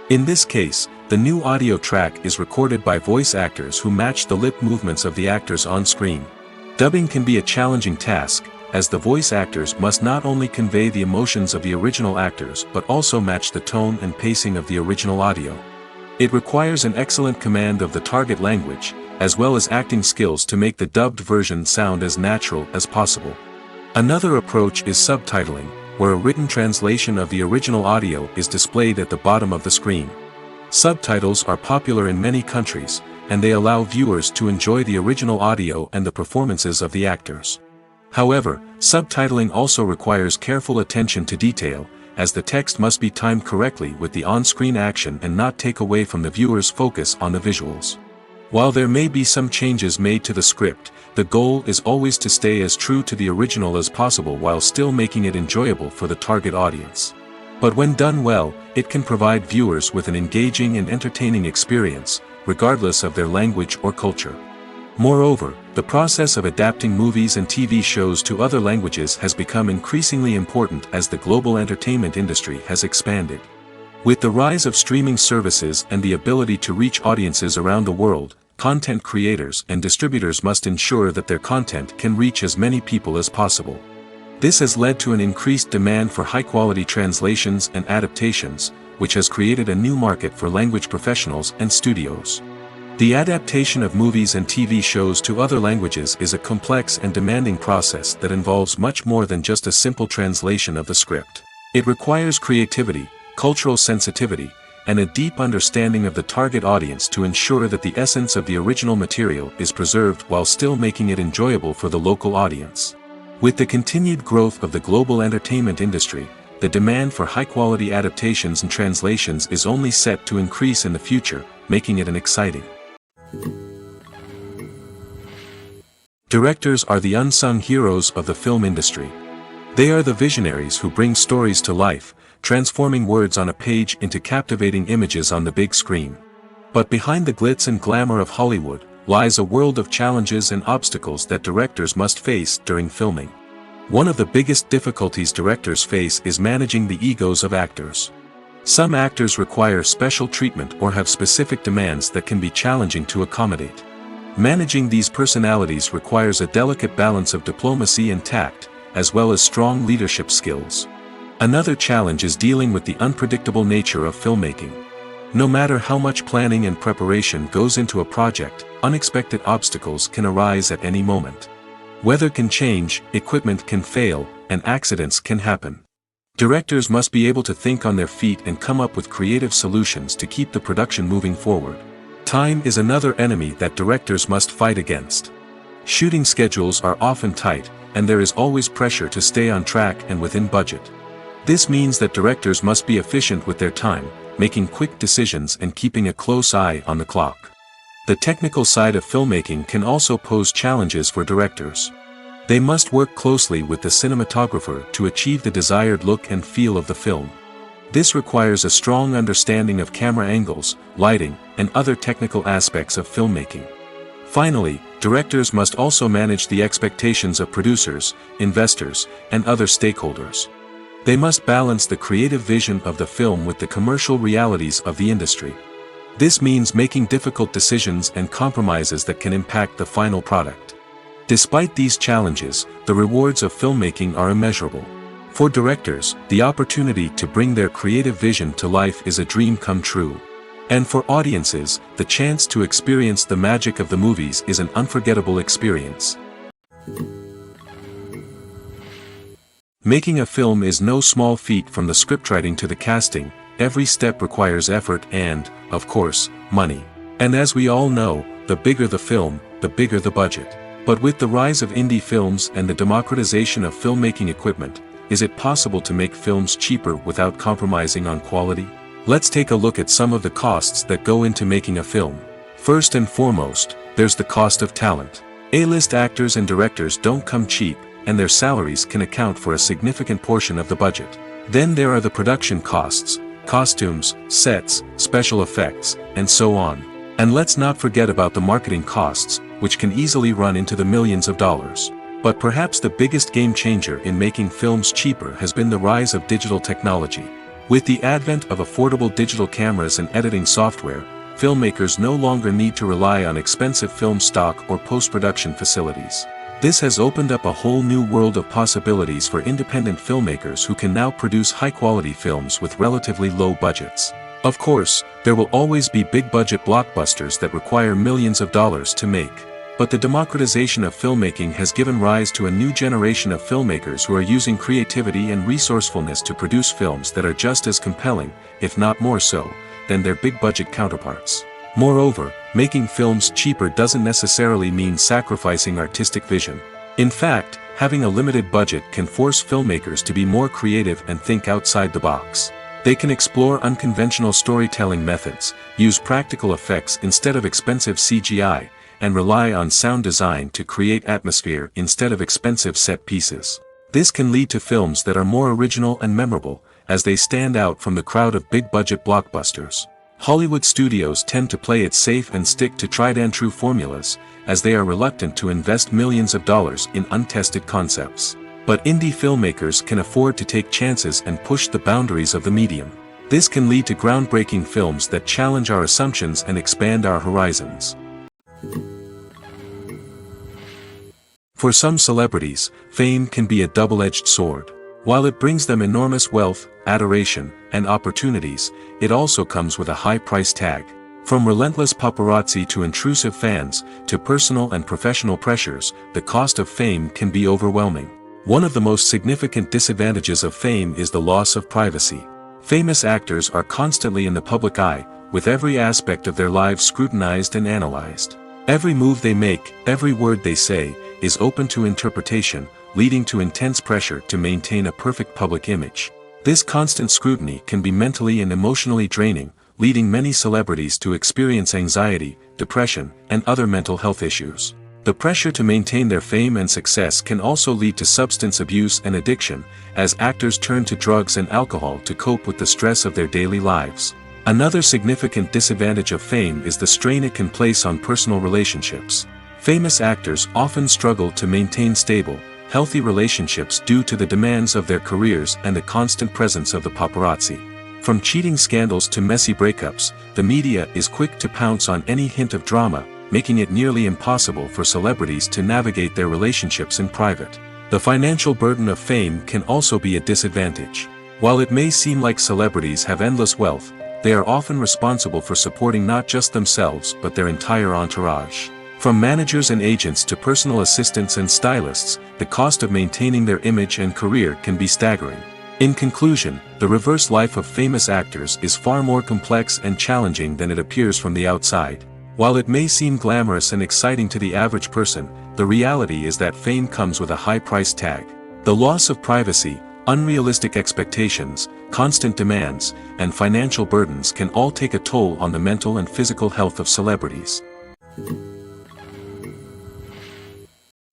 In this case, the new audio track is recorded by voice actors who match the lip movements of the actors on screen. Dubbing can be a challenging task, as the voice actors must not only convey the emotions of the original actors but also match the tone and pacing of the original audio. It requires an excellent command of the target language, as well as acting skills to make the dubbed version sound as natural as possible. Another approach is subtitling, where a written translation of the original audio is displayed at the bottom of the screen. Subtitles are popular in many countries, and they allow viewers to enjoy the original audio and the performances of the actors. However, subtitling also requires careful attention to detail, as the text must be timed correctly with the on-screen action and not take away from the viewer's focus on the visuals. While there may be some changes made to the script, the goal is always to stay as true to the original as possible while still making it enjoyable for the target audience. But when done well, it can provide viewers with an engaging and entertaining experience, regardless of their language or culture. Moreover, the process of adapting movies and TV shows to other languages has become increasingly important as the global entertainment industry has expanded. With the rise of streaming services and the ability to reach audiences around the world, content creators and distributors must ensure that their content can reach as many people as possible. This has led to an increased demand for high-quality translations and adaptations, which has created a new market for language professionals and studios. The adaptation of movies and TV shows to other languages is a complex and demanding process that involves much more than just a simple translation of the script. It requires creativity, cultural sensitivity, and a deep understanding of the target audience to ensure that the essence of the original material is preserved while still making it enjoyable for the local audience. With the continued growth of the global entertainment industry, the demand for high-quality adaptations and translations is only set to increase in the future, making it an exciting. Directors are the unsung heroes of the film industry. They are the visionaries who bring stories to life, transforming words on a page into captivating images on the big screen. But behind the glitz and glamour of Hollywood lies a world of challenges and obstacles that directors must face during filming. One of the biggest difficulties directors face is managing the egos of actors. Some actors require special treatment or have specific demands that can be challenging to accommodate. Managing these personalities requires a delicate balance of diplomacy and tact, as well as strong leadership skills. Another challenge is dealing with the unpredictable nature of filmmaking. No matter how much planning and preparation goes into a project, unexpected obstacles can arise at any moment. Weather can change, equipment can fail, and accidents can happen. Directors must be able to think on their feet and come up with creative solutions to keep the production moving forward. Time is another enemy that directors must fight against. Shooting schedules are often tight, and there is always pressure to stay on track and within budget. This means that directors must be efficient with their time, making quick decisions and keeping a close eye on the clock. The technical side of filmmaking can also pose challenges for directors. They must work closely with the cinematographer to achieve the desired look and feel of the film. This requires a strong understanding of camera angles, lighting, and other technical aspects of filmmaking. Finally, directors must also manage the expectations of producers, investors, and other stakeholders. They must balance the creative vision of the film with the commercial realities of the industry. This means making difficult decisions and compromises that can impact the final product. Despite these challenges, the rewards of filmmaking are immeasurable. For directors, the opportunity to bring their creative vision to life is a dream come true. And for audiences, the chance to experience the magic of the movies is an unforgettable experience. Making a film is no small feat. From the scriptwriting to the casting, every step requires effort and, of course, money. And as we all know, the bigger the film, the bigger the budget. But with the rise of indie films and the democratization of filmmaking equipment, is it possible to make films cheaper without compromising on quality? Let's take a look at some of the costs that go into making a film. First and foremost, there's the cost of talent. A-list actors and directors don't come cheap, and their salaries can account for a significant portion of the budget. Then there are the production costs, costumes, sets, special effects, and so on. And let's not forget about the marketing costs, which can easily run into the millions of dollars. But perhaps the biggest game changer in making films cheaper has been the rise of digital technology. With the advent of affordable digital cameras and editing software, filmmakers no longer need to rely on expensive film stock or post-production facilities. This has opened up a whole new world of possibilities for independent filmmakers who can now produce high-quality films with relatively low budgets. Of course, there will always be big-budget blockbusters that require millions of dollars to make. But the democratization of filmmaking has given rise to a new generation of filmmakers who are using creativity and resourcefulness to produce films that are just as compelling, if not more so, than their big-budget counterparts. Moreover, making films cheaper doesn't necessarily mean sacrificing artistic vision. In fact, having a limited budget can force filmmakers to be more creative and think outside the box. They can explore unconventional storytelling methods, use practical effects instead of expensive CGI, and rely on sound design to create atmosphere instead of expensive set pieces. This can lead to films that are more original and memorable, as they stand out from the crowd of big-budget blockbusters. Hollywood studios tend to play it safe and stick to tried-and-true formulas, as they are reluctant to invest millions of dollars in untested concepts. But indie filmmakers can afford to take chances and push the boundaries of the medium. This can lead to groundbreaking films that challenge our assumptions and expand our horizons. For some celebrities, fame can be a double-edged sword. While it brings them enormous wealth, adoration, and opportunities, it also comes with a high price tag. From relentless paparazzi to intrusive fans, to personal and professional pressures, the cost of fame can be overwhelming. One of the most significant disadvantages of fame is the loss of privacy. Famous actors are constantly in the public eye, with every aspect of their lives scrutinized and analyzed. Every move they make, every word they say, is open to interpretation, leading to intense pressure to maintain a perfect public image. This constant scrutiny can be mentally and emotionally draining, leading many celebrities to experience anxiety, depression, and other mental health issues. The pressure to maintain their fame and success can also lead to substance abuse and addiction, as actors turn to drugs and alcohol to cope with the stress of their daily lives. Another significant disadvantage of fame is the strain it can place on personal relationships. Famous actors often struggle to maintain stable, healthy relationships due to the demands of their careers and the constant presence of the paparazzi. From cheating scandals to messy breakups, the media is quick to pounce on any hint of drama, making it nearly impossible for celebrities to navigate their relationships in private. The financial burden of fame can also be a disadvantage. While it may seem like celebrities have endless wealth, they are often responsible for supporting not just themselves but their entire entourage. From managers and agents to personal assistants and stylists, the cost of maintaining their image and career can be staggering. In conclusion, the reverse life of famous actors is far more complex and challenging than it appears from the outside. While it may seem glamorous and exciting to the average person, the reality is that fame comes with a high price tag. The loss of privacy, unrealistic expectations, constant demands, and financial burdens can all take a toll on the mental and physical health of celebrities.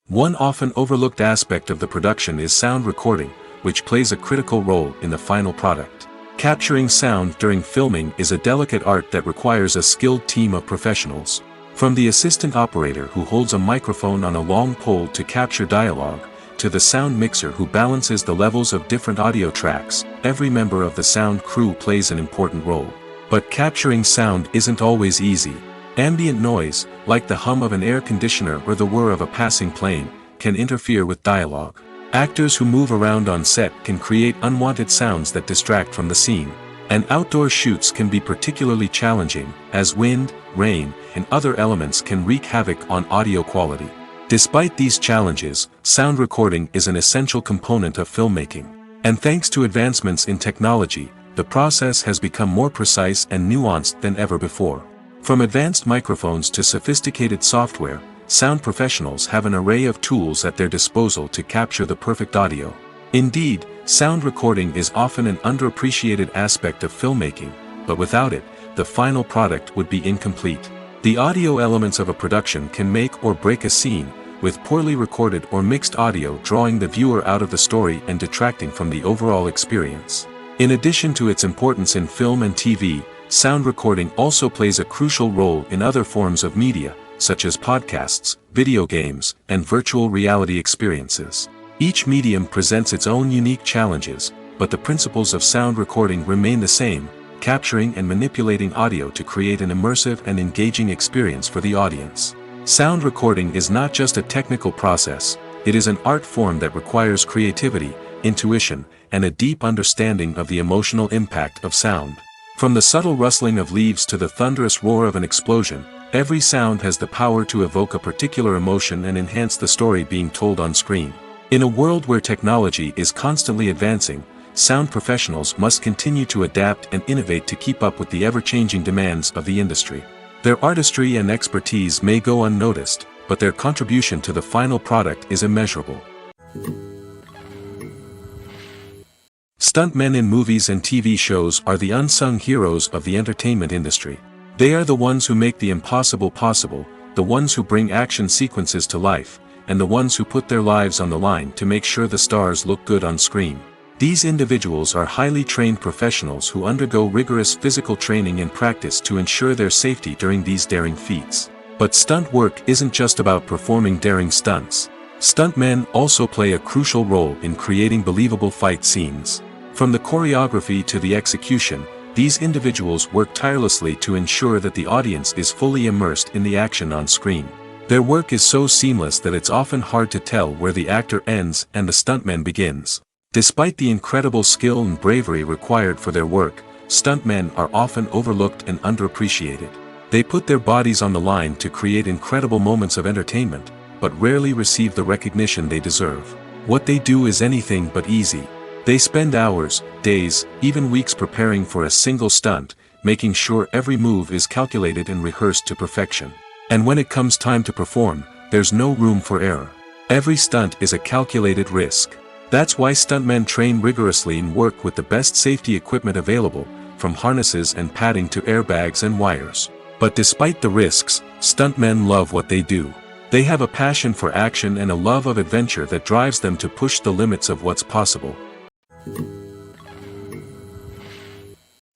One often overlooked aspect of the production is sound recording, which plays a critical role in the final product. Capturing sound during filming is a delicate art that requires a skilled team of professionals. From the assistant operator who holds a microphone on a long pole to capture dialogue, to the sound mixer who balances the levels of different audio tracks, every member of the sound crew plays an important role. But capturing sound isn't always easy. Ambient noise, like the hum of an air conditioner or the whir of a passing plane, can interfere with dialogue. Actors who move around on set can create unwanted sounds that distract from the scene. And outdoor shoots can be particularly challenging, as wind, rain, and other elements can wreak havoc on audio quality. Despite these challenges, sound recording is an essential component of filmmaking. And thanks to advancements in technology, the process has become more precise and nuanced than ever before. From advanced microphones to sophisticated software, sound professionals have an array of tools at their disposal to capture the perfect audio. Indeed, sound recording is often an underappreciated aspect of filmmaking, but without it, the final product would be incomplete. The audio elements of a production can make or break a scene, with poorly recorded or mixed audio drawing the viewer out of the story and detracting from the overall experience. In addition to its importance in film and TV, sound recording also plays a crucial role in other forms of media, such as podcasts, video games, and virtual reality experiences. Each medium presents its own unique challenges, but the principles of sound recording remain the same, capturing and manipulating audio to create an immersive and engaging experience for the audience. Sound recording is not just a technical process, it is an art form that requires creativity, intuition, and a deep understanding of the emotional impact of sound. From the subtle rustling of leaves to the thunderous roar of an explosion, every sound has the power to evoke a particular emotion and enhance the story being told on screen. In a world where technology is constantly advancing, sound professionals must continue to adapt and innovate to keep up with the ever-changing demands of the industry. Their artistry and expertise may go unnoticed, but their contribution to the final product is immeasurable. Stuntmen in movies and TV shows are the unsung heroes of the entertainment industry. They are the ones who make the impossible possible, the ones who bring action sequences to life, and the ones who put their lives on the line to make sure the stars look good on screen. These individuals are highly trained professionals who undergo rigorous physical training and practice to ensure their safety during these daring feats. But stunt work isn't just about performing daring stunts. Stuntmen also play a crucial role in creating believable fight scenes. From the choreography to the execution, these individuals work tirelessly to ensure that the audience is fully immersed in the action on screen. Their work is so seamless that it's often hard to tell where the actor ends and the stuntman begins. Despite the incredible skill and bravery required for their work, stuntmen are often overlooked and underappreciated. They put their bodies on the line to create incredible moments of entertainment, but rarely receive the recognition they deserve. What they do is anything but easy. They spend hours, days, even weeks preparing for a single stunt, making sure every move is calculated and rehearsed to perfection. And when it comes time to perform, there's no room for error. Every stunt is a calculated risk. That's why stuntmen train rigorously and work with the best safety equipment available, from harnesses and padding to airbags and wires. But despite the risks, stuntmen love what they do. They have a passion for action and a love of adventure that drives them to push the limits of what's possible.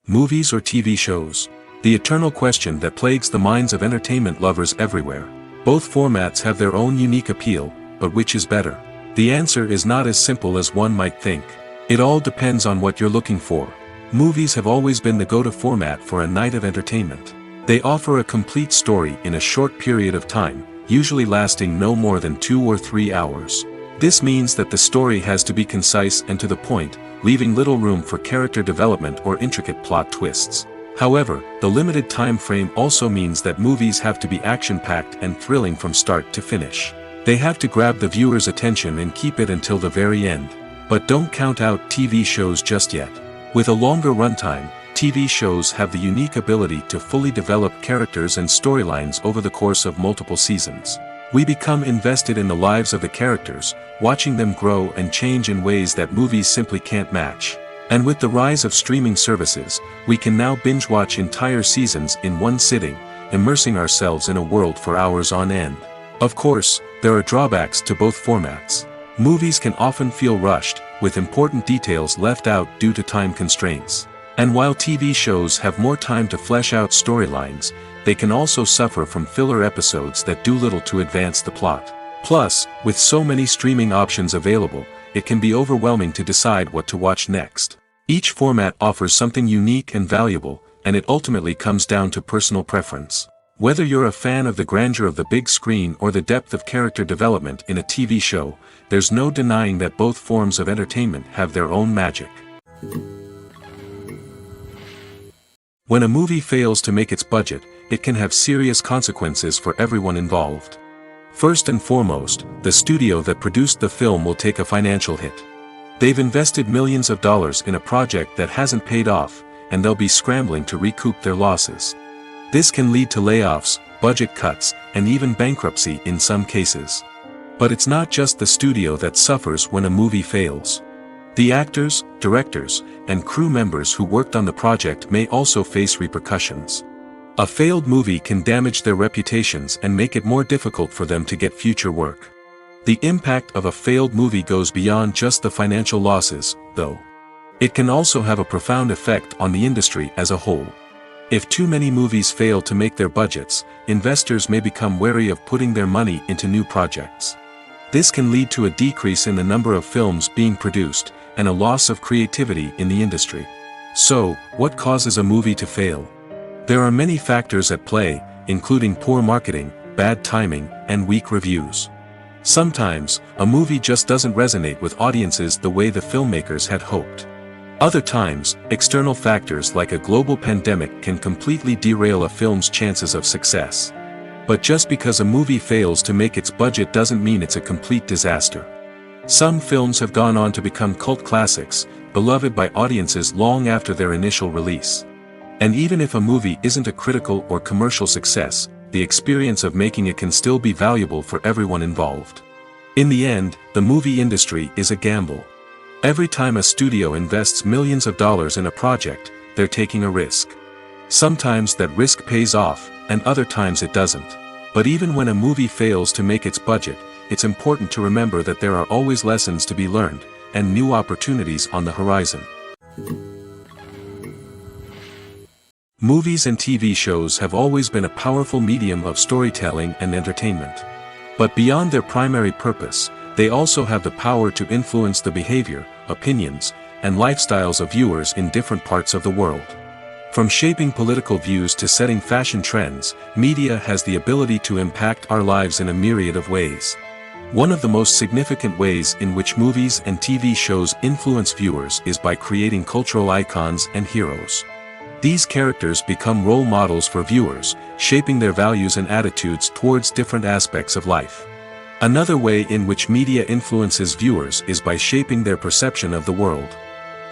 Movies or TV shows? The eternal question that plagues the minds of entertainment lovers everywhere. Both formats have their own unique appeal, but which is better? The answer is not as simple as one might think. It all depends on what you're looking for. Movies have always been the go-to format for a night of entertainment. They offer a complete story in a short period of time, usually lasting no more than 2 or 3 hours. This means that the story has to be concise and to the point, leaving little room for character development or intricate plot twists. However, the limited time frame also means that movies have to be action-packed and thrilling from start to finish. They have to grab the viewer's attention and keep it until the very end. But don't count out TV shows just yet. With a longer runtime, TV shows have the unique ability to fully develop characters and storylines over the course of multiple seasons. We become invested in the lives of the characters, watching them grow and change in ways that movies simply can't match. And with the rise of streaming services, we can now binge-watch entire seasons in one sitting, immersing ourselves in a world for hours on end. Of course, there are drawbacks to both formats. Movies can often feel rushed, with important details left out due to time constraints. And while TV shows have more time to flesh out storylines, they can also suffer from filler episodes that do little to advance the plot. Plus, with so many streaming options available, it can be overwhelming to decide what to watch next. Each format offers something unique and valuable, and it ultimately comes down to personal preference. Whether you're a fan of the grandeur of the big screen or the depth of character development in a TV show, there's no denying that both forms of entertainment have their own magic. When a movie fails to make its budget, it can have serious consequences for everyone involved. First and foremost, the studio that produced the film will take a financial hit. They've invested millions of dollars in a project that hasn't paid off, and they'll be scrambling to recoup their losses. This can lead to layoffs, budget cuts, and even bankruptcy in some cases. But it's not just the studio that suffers when a movie fails. The actors, directors, and crew members who worked on the project may also face repercussions. A failed movie can damage their reputations and make it more difficult for them to get future work. The impact of a failed movie goes beyond just the financial losses, though. It can also have a profound effect on the industry as a whole. If too many movies fail to make their budgets, investors may become wary of putting their money into new projects. This can lead to a decrease in the number of films being produced, and a loss of creativity in the industry. So, what causes a movie to fail? There are many factors at play, including poor marketing, bad timing, and weak reviews. Sometimes, a movie just doesn't resonate with audiences the way the filmmakers had hoped. Other times, external factors like a global pandemic can completely derail a film's chances of success. But just because a movie fails to make its budget doesn't mean it's a complete disaster. Some films have gone on to become cult classics, beloved by audiences long after their initial release. And even if a movie isn't a critical or commercial success, the experience of making it can still be valuable for everyone involved. In the end, the movie industry is a gamble. Every time a studio invests millions of dollars in a project, they're taking a risk. Sometimes that risk pays off, and other times it doesn't. But even when a movie fails to make its budget, it's important to remember that there are always lessons to be learned, and new opportunities on the horizon. Movies and TV shows have always been a powerful medium of storytelling and entertainment. But beyond their primary purpose, they also have the power to influence the behavior, opinions, and lifestyles of viewers in different parts of the world. From shaping political views to setting fashion trends, media has the ability to impact our lives in a myriad of ways. One of the most significant ways in which movies and TV shows influence viewers is by creating cultural icons and heroes. These characters become role models for viewers, shaping their values and attitudes towards different aspects of life. Another way in which media influences viewers is by shaping their perception of the world.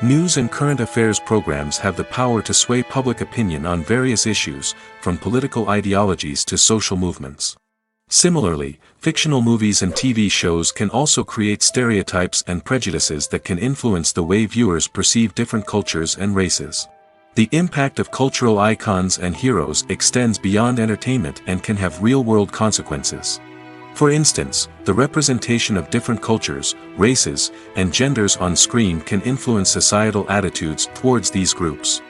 News and current affairs programs have the power to sway public opinion on various issues, from political ideologies to social movements. Similarly, fictional movies and TV shows can also create stereotypes and prejudices that can influence the way viewers perceive different cultures and races. The impact of cultural icons and heroes extends beyond entertainment and can have real-world consequences. For instance, the representation of different cultures, races, and genders on screen can influence societal attitudes towards these groups.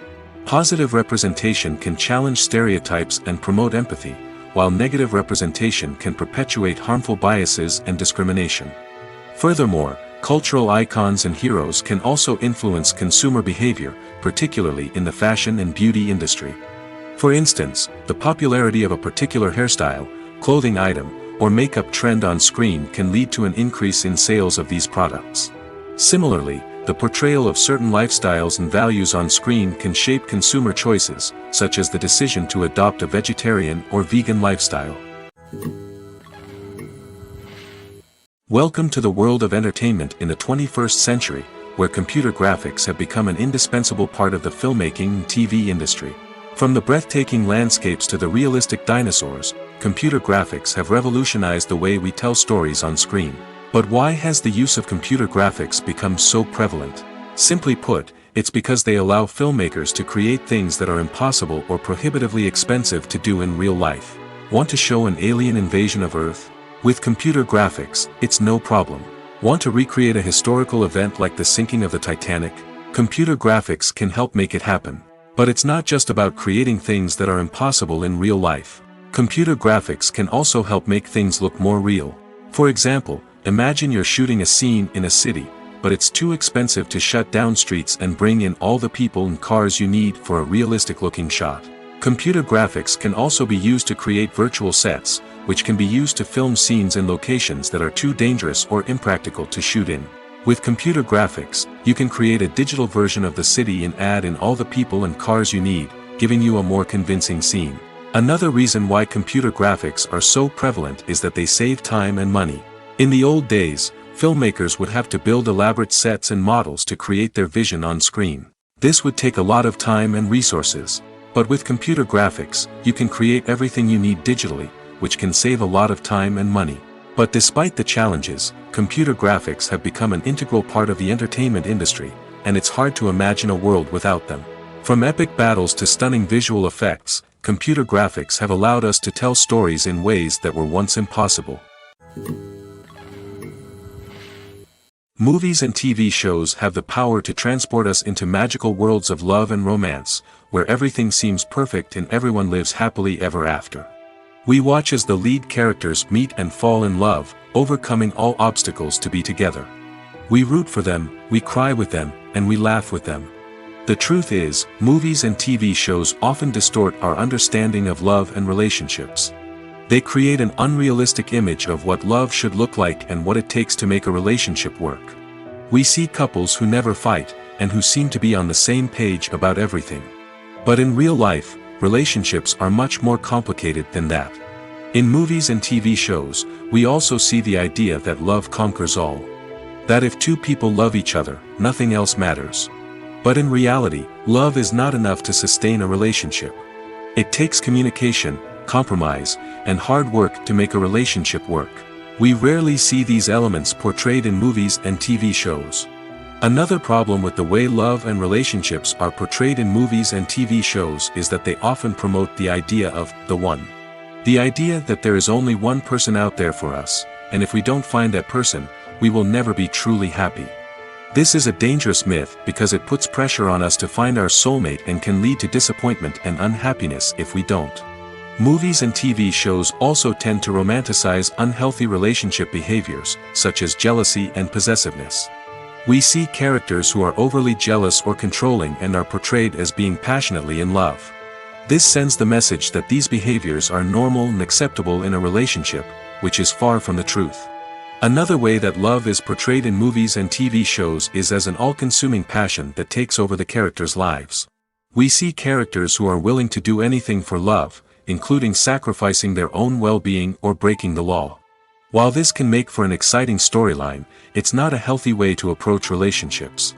Positive representation can challenge stereotypes and promote empathy, while negative representation can perpetuate harmful biases and discrimination. Furthermore, cultural icons and heroes can also influence consumer behavior, particularly in the fashion and beauty industry. For instance, the popularity of a particular hairstyle, clothing item, or makeup trend on screen can lead to an increase in sales of these products. Similarly, the portrayal of certain lifestyles and values on screen can shape consumer choices, such as the decision to adopt a vegetarian or vegan lifestyle. Welcome to the world of entertainment in the 21st century, where computer graphics have become an indispensable part of the filmmaking and TV industry. From the breathtaking landscapes to the realistic dinosaurs, computer graphics have revolutionized the way we tell stories on screen. But why has the use of computer graphics become so prevalent? Simply put, it's because they allow filmmakers to create things that are impossible or prohibitively expensive to do in real life. Want to show an alien invasion of Earth? With computer graphics, it's no problem. Want to recreate a historical event like the sinking of the Titanic? Computer graphics can help make it happen. But it's not just about creating things that are impossible in real life. Computer graphics can also help make things look more real. For example, imagine you're shooting a scene in a city, but it's too expensive to shut down streets and bring in all the people and cars you need for a realistic-looking shot. Computer graphics can also be used to create virtual sets, which can be used to film scenes in locations that are too dangerous or impractical to shoot in. With computer graphics, you can create a digital version of the city and add in all the people and cars you need, giving you a more convincing scene. Another reason why computer graphics are so prevalent is that they save time and money. In the old days, filmmakers would have to build elaborate sets and models to create their vision on screen. This would take a lot of time and resources. But with computer graphics, you can create everything you need digitally, which can save a lot of time and money. But despite the challenges, computer graphics have become an integral part of the entertainment industry, and it's hard to imagine a world without them. From epic battles to stunning visual effects, computer graphics have allowed us to tell stories in ways that were once impossible. Movies and TV shows have the power to transport us into magical worlds of love and romance, where everything seems perfect and everyone lives happily ever after. We watch as the lead characters meet and fall in love, overcoming all obstacles to be together. We root for them, we cry with them, and we laugh with them. The truth is, movies and TV shows often distort our understanding of love and relationships. They create an unrealistic image of what love should look like and what it takes to make a relationship work. We see couples who never fight, and who seem to be on the same page about everything. But in real life, relationships are much more complicated than that. In movies and TV shows, we also see the idea that love conquers all. That if two people love each other, nothing else matters. But in reality, love is not enough to sustain a relationship. It takes communication, compromise, and hard work to make a relationship work. We rarely see these elements portrayed in movies and TV shows. Another problem with the way love and relationships are portrayed in movies and TV shows is that they often promote the idea of the one. The idea that there is only one person out there for us, and if we don't find that person, we will never be truly happy. This is a dangerous myth because it puts pressure on us to find our soulmate and can lead to disappointment and unhappiness if we don't. Movies and TV shows also tend to romanticize unhealthy relationship behaviors, such as jealousy and possessiveness. We see characters who are overly jealous or controlling and are portrayed as being passionately in love. This sends the message that these behaviors are normal and acceptable in a relationship, which is far from the truth. Another way that love is portrayed in movies and TV shows is as an all-consuming passion that takes over the characters' lives. We see characters who are willing to do anything for love, including sacrificing their own well-being or breaking the law. While this can make for an exciting storyline, it's not a healthy way to approach relationships.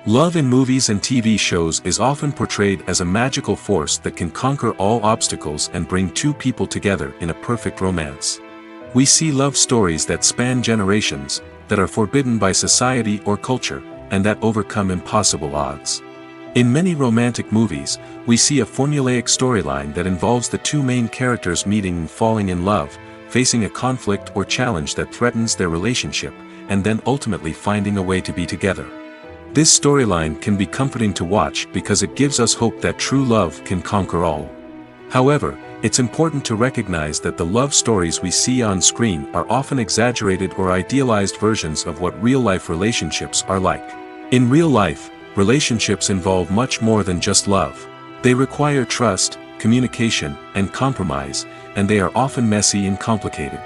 Love in movies and TV shows is often portrayed as a magical force that can conquer all obstacles and bring two people together in a perfect romance. We see love stories that span generations, that are forbidden by society or culture, and that overcome impossible odds. In many romantic movies, we see a formulaic storyline that involves the two main characters meeting and falling in love, facing a conflict or challenge that threatens their relationship, and then ultimately finding a way to be together. This storyline can be comforting to watch because it gives us hope that true love can conquer all. However, it's important to recognize that the love stories we see on screen are often exaggerated or idealized versions of what real-life relationships are like. In real life, relationships involve much more than just love. They require trust, communication, and compromise, and they are often messy and complicated.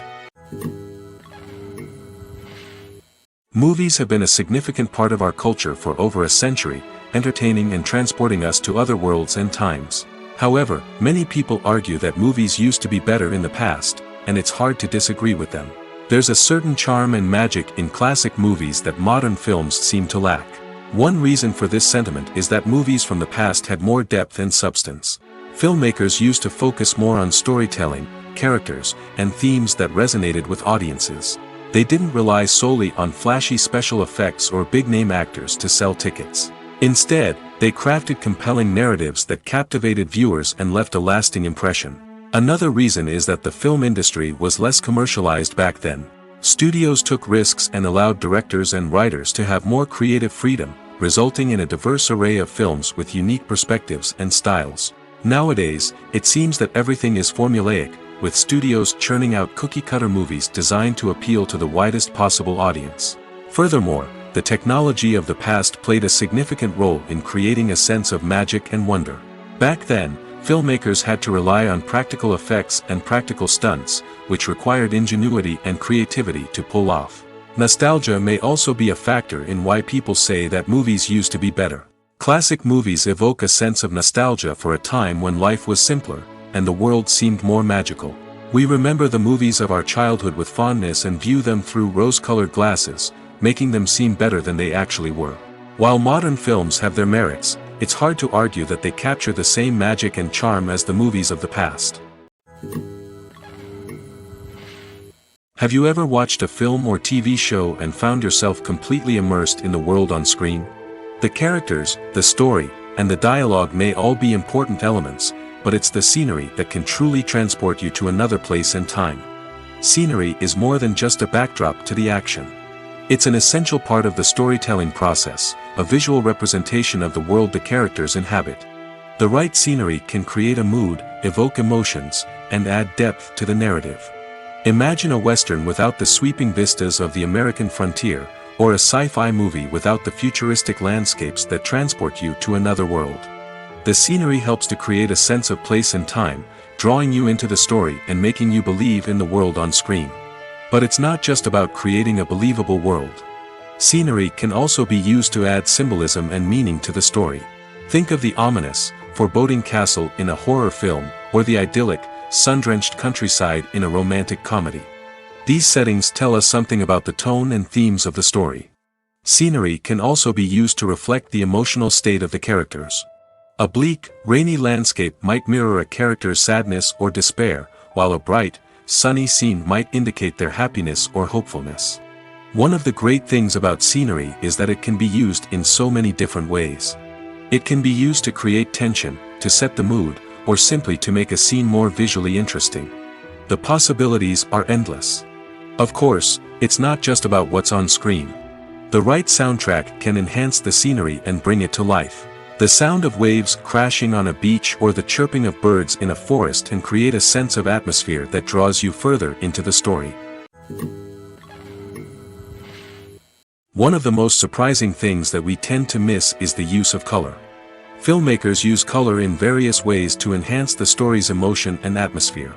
Movies have been a significant part of our culture for over a century, entertaining and transporting us to other worlds and times. However, many people argue that movies used to be better in the past, and it's hard to disagree with them. There's a certain charm and magic in classic movies that modern films seem to lack. One reason for this sentiment is that movies from the past had more depth and substance. Filmmakers used to focus more on storytelling, characters, and themes that resonated with audiences. They didn't rely solely on flashy special effects or big-name actors to sell tickets. Instead, they crafted compelling narratives that captivated viewers and left a lasting impression. Another reason is that the film industry was less commercialized back then. Studios took risks and allowed directors and writers to have more creative freedom, resulting in a diverse array of films with unique perspectives and styles. Nowadays, it seems that everything is formulaic, with studios churning out cookie-cutter movies designed to appeal to the widest possible audience. Furthermore, the technology of the past played a significant role in creating a sense of magic and wonder. Back then, filmmakers had to rely on practical effects and practical stunts, which required ingenuity and creativity to pull off. Nostalgia may also be a factor in why people say that movies used to be better. Classic movies evoke a sense of nostalgia for a time when life was simpler, and the world seemed more magical. We remember the movies of our childhood with fondness and view them through rose-colored glasses, making them seem better than they actually were. While modern films have their merits, it's hard to argue that they capture the same magic and charm as the movies of the past. Have you ever watched a film or TV show and found yourself completely immersed in the world on screen? The characters, the story, and the dialogue may all be important elements, but it's the scenery that can truly transport you to another place and time. Scenery is more than just a backdrop to the action. It's an essential part of the storytelling process, a visual representation of the world the characters inhabit. The right scenery can create a mood, evoke emotions, and add depth to the narrative. Imagine a Western without the sweeping vistas of the American frontier, or a sci-fi movie without the futuristic landscapes that transport you to another world. The scenery helps to create a sense of place and time, drawing you into the story and making you believe in the world on screen. But it's not just about creating a believable world. Scenery can also be used to add symbolism and meaning to the story. Think of the ominous, foreboding castle in a horror film, or the idyllic, sun-drenched countryside in a romantic comedy. These settings tell us something about the tone and themes of the story. Scenery can also be used to reflect the emotional state of the characters. A bleak, rainy landscape might mirror a character's sadness or despair, while a bright, sunny scene might indicate their happiness or hopefulness. One of the great things about scenery is that it can be used in so many different ways. It can be used to create tension, to set the mood, or simply to make a scene more visually interesting. The possibilities are endless. Of course, it's not just about what's on screen. The right soundtrack can enhance the scenery and bring it to life. The sound of waves crashing on a beach or the chirping of birds in a forest can create a sense of atmosphere that draws you further into the story. One of the most surprising things that we tend to miss is the use of color. Filmmakers use color in various ways to enhance the story's emotion and atmosphere.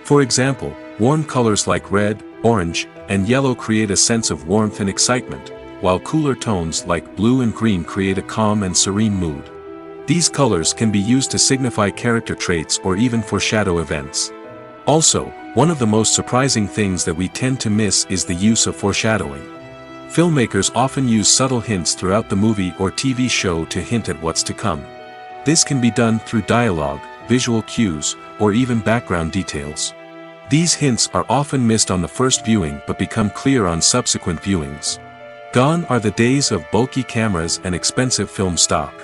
For example, warm colors like red, orange, and yellow create a sense of warmth and excitement, while cooler tones like blue and green create a calm and serene mood. These colors can be used to signify character traits or even foreshadow events. Also, one of the most surprising things that we tend to miss is the use of foreshadowing. Filmmakers often use subtle hints throughout the movie or TV show to hint at what's to come. This can be done through dialogue, visual cues, or even background details. These hints are often missed on the first viewing but become clear on subsequent viewings. Gone are the days of bulky cameras and expensive film stock.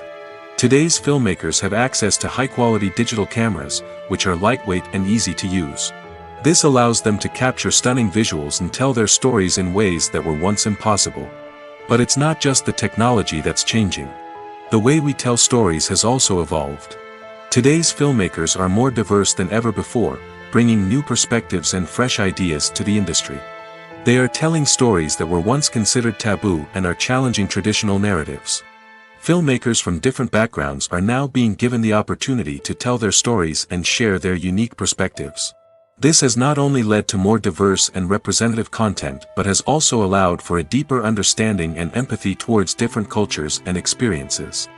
Today's filmmakers have access to high-quality digital cameras, which are lightweight and easy to use. This allows them to capture stunning visuals and tell their stories in ways that were once impossible. But it's not just the technology that's changing. The way we tell stories has also evolved. Today's filmmakers are more diverse than ever before, bringing new perspectives and fresh ideas to the industry. They are telling stories that were once considered taboo and are challenging traditional narratives. Filmmakers from different backgrounds are now being given the opportunity to tell their stories and share their unique perspectives. This has not only led to more diverse and representative content but has also allowed for a deeper understanding and empathy towards different cultures and experiences.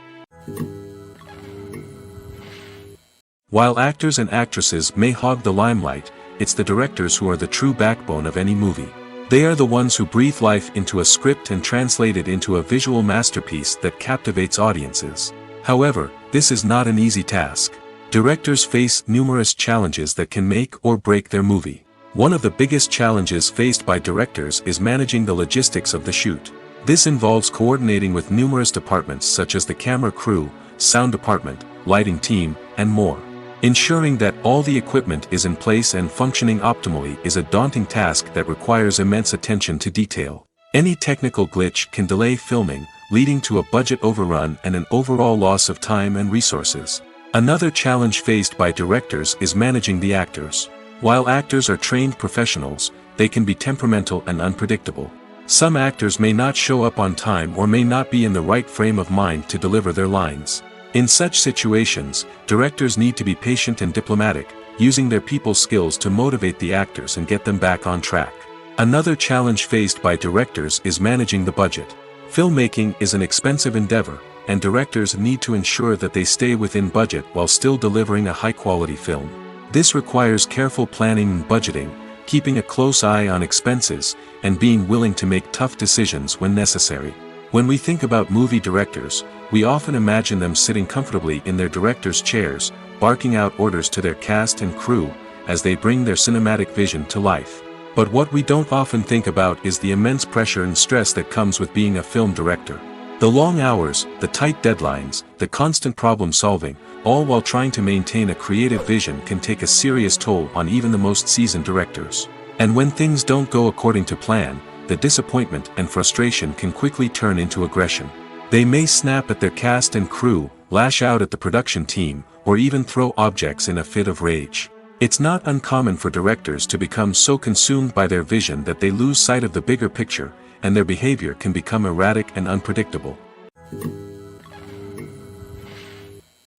While actors and actresses may hog the limelight, it's the directors who are the true backbone of any movie. They are the ones who breathe life into a script and translate it into a visual masterpiece that captivates audiences. However, this is not an easy task. Directors face numerous challenges that can make or break their movie. One of the biggest challenges faced by directors is managing the logistics of the shoot. This involves coordinating with numerous departments such as the camera crew, sound department, lighting team, and more. Ensuring that all the equipment is in place and functioning optimally is a daunting task that requires immense attention to detail. Any technical glitch can delay filming, leading to a budget overrun and an overall loss of time and resources. Another challenge faced by directors is managing the actors. While actors are trained professionals, they can be temperamental and unpredictable. Some actors may not show up on time or may not be in the right frame of mind to deliver their lines. In such situations, directors need to be patient and diplomatic, using their people skills to motivate the actors and get them back on track. Another challenge faced by directors is managing the budget. Filmmaking is an expensive endeavor, and directors need to ensure that they stay within budget while still delivering a high-quality film. This requires careful planning and budgeting, keeping a close eye on expenses, and being willing to make tough decisions when necessary. When we think about movie directors, we often imagine them sitting comfortably in their director's chairs, barking out orders to their cast and crew, as they bring their cinematic vision to life. But what we don't often think about is the immense pressure and stress that comes with being a film director. The long hours, the tight deadlines, the constant problem solving, all while trying to maintain a creative vision can take a serious toll on even the most seasoned directors. And when things don't go according to plan, the disappointment and frustration can quickly turn into aggression. They may snap at their cast and crew, lash out at the production team, or even throw objects in a fit of rage. It's not uncommon for directors to become so consumed by their vision that they lose sight of the bigger picture, and their behavior can become erratic and unpredictable.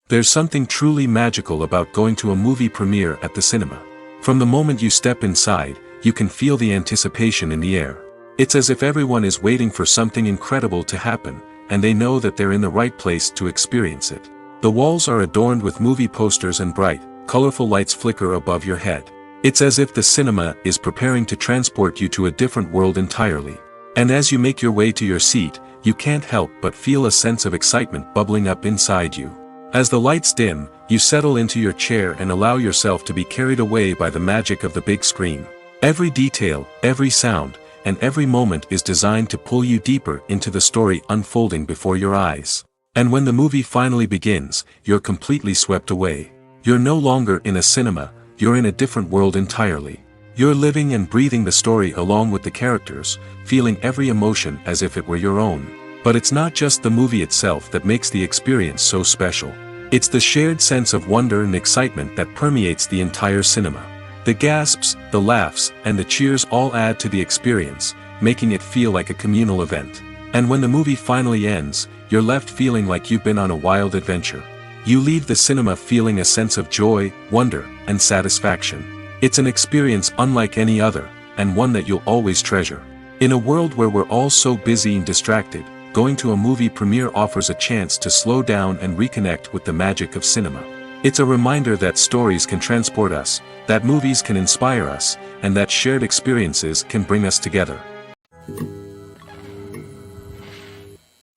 There's something truly magical about going to a movie premiere at the cinema. From the moment you step inside, you can feel the anticipation in the air. It's as if everyone is waiting for something incredible to happen, and they know that they're in the right place to experience it. The walls are adorned with movie posters and bright, colorful lights flicker above your head. It's as if the cinema is preparing to transport you to a different world entirely. And as you make your way to your seat, you can't help but feel a sense of excitement bubbling up inside you. As the lights dim, you settle into your chair and allow yourself to be carried away by the magic of the big screen. Every detail, every sound, and every moment is designed to pull you deeper into the story unfolding before your eyes. And when the movie finally begins, you're completely swept away. You're no longer in a cinema, you're in a different world entirely. You're living and breathing the story along with the characters, feeling every emotion as if it were your own. But it's not just the movie itself that makes the experience so special. It's the shared sense of wonder and excitement that permeates the entire cinema. The gasps, the laughs, and the cheers all add to the experience, making it feel like a communal event. And when the movie finally ends, you're left feeling like you've been on a wild adventure. You leave the cinema feeling a sense of joy, wonder, and satisfaction. It's an experience unlike any other, and one that you'll always treasure. In a world where we're all so busy and distracted, going to a movie premiere offers a chance to slow down and reconnect with the magic of cinema. It's a reminder that stories can transport us, that movies can inspire us, and that shared experiences can bring us together.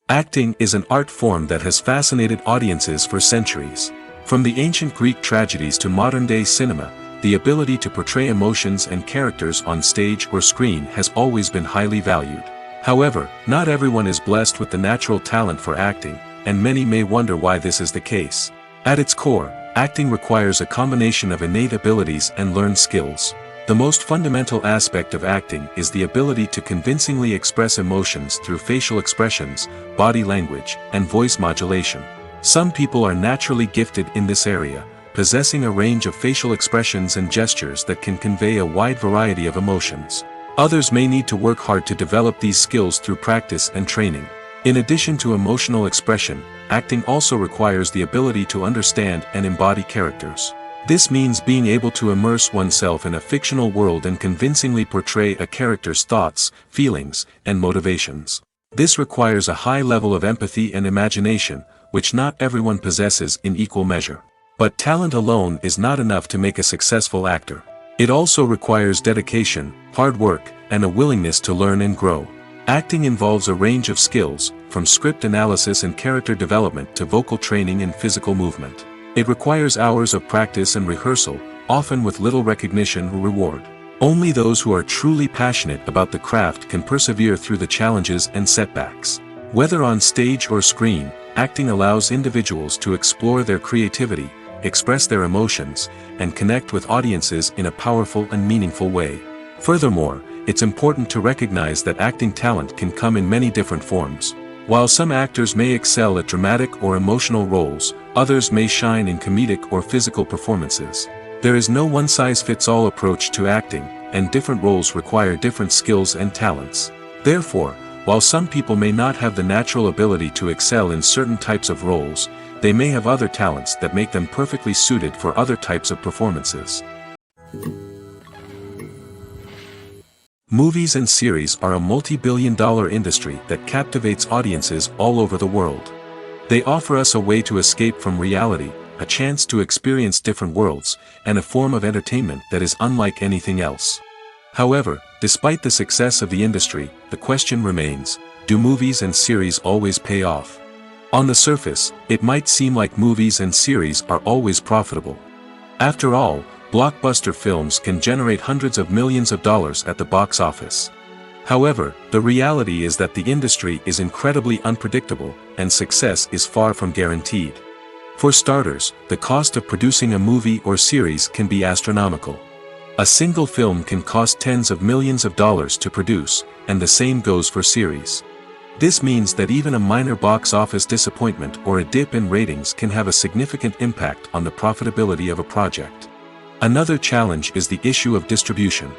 Acting is an art form that has fascinated audiences for centuries. From the ancient Greek tragedies to modern-day cinema, the ability to portray emotions and characters on stage or screen has always been highly valued. However, not everyone is blessed with the natural talent for acting, and many may wonder why this is the case. At its core, acting requires a combination of innate abilities and learned skills. The most fundamental aspect of acting is the ability to convincingly express emotions through facial expressions, body language, and voice modulation. Some people are naturally gifted in this area, possessing a range of facial expressions and gestures that can convey a wide variety of emotions. Others may need to work hard to develop these skills through practice and training. In addition to emotional expression, acting also requires the ability to understand and embody characters. This means being able to immerse oneself in a fictional world and convincingly portray a character's thoughts, feelings, and motivations. This requires a high level of empathy and imagination, which not everyone possesses in equal measure. But talent alone is not enough to make a successful actor. It also requires dedication, hard work, and a willingness to learn and grow. Acting involves a range of skills, from script analysis and character development to vocal training and physical movement. It requires hours of practice and rehearsal, often with little recognition or reward. Only those who are truly passionate about the craft can persevere through the challenges and setbacks. Whether on stage or screen, acting allows individuals to explore their creativity, express their emotions, and connect with audiences in a powerful and meaningful way. Furthermore, it's important to recognize that acting talent can come in many different forms. While some actors may excel at dramatic or emotional roles, others may shine in comedic or physical performances. There is no one-size-fits-all approach to acting, and different roles require different skills and talents. Therefore, while some people may not have the natural ability to excel in certain types of roles, they may have other talents that make them perfectly suited for other types of performances. Movies and series are a multi-billion-dollar industry that captivates audiences all over the world. They offer us a way to escape from reality, a chance to experience different worlds, and a form of entertainment that is unlike anything else. However, despite the success of the industry, the question remains, do movies and series always pay off? On the surface, it might seem like movies and series are always profitable. After all, blockbuster films can generate hundreds of millions of dollars at the box office. However, the reality is that the industry is incredibly unpredictable, and success is far from guaranteed. For starters, the cost of producing a movie or series can be astronomical. A single film can cost tens of millions of dollars to produce, and the same goes for series. This means that even a minor box office disappointment or a dip in ratings can have a significant impact on the profitability of a project. Another challenge is the issue of distribution.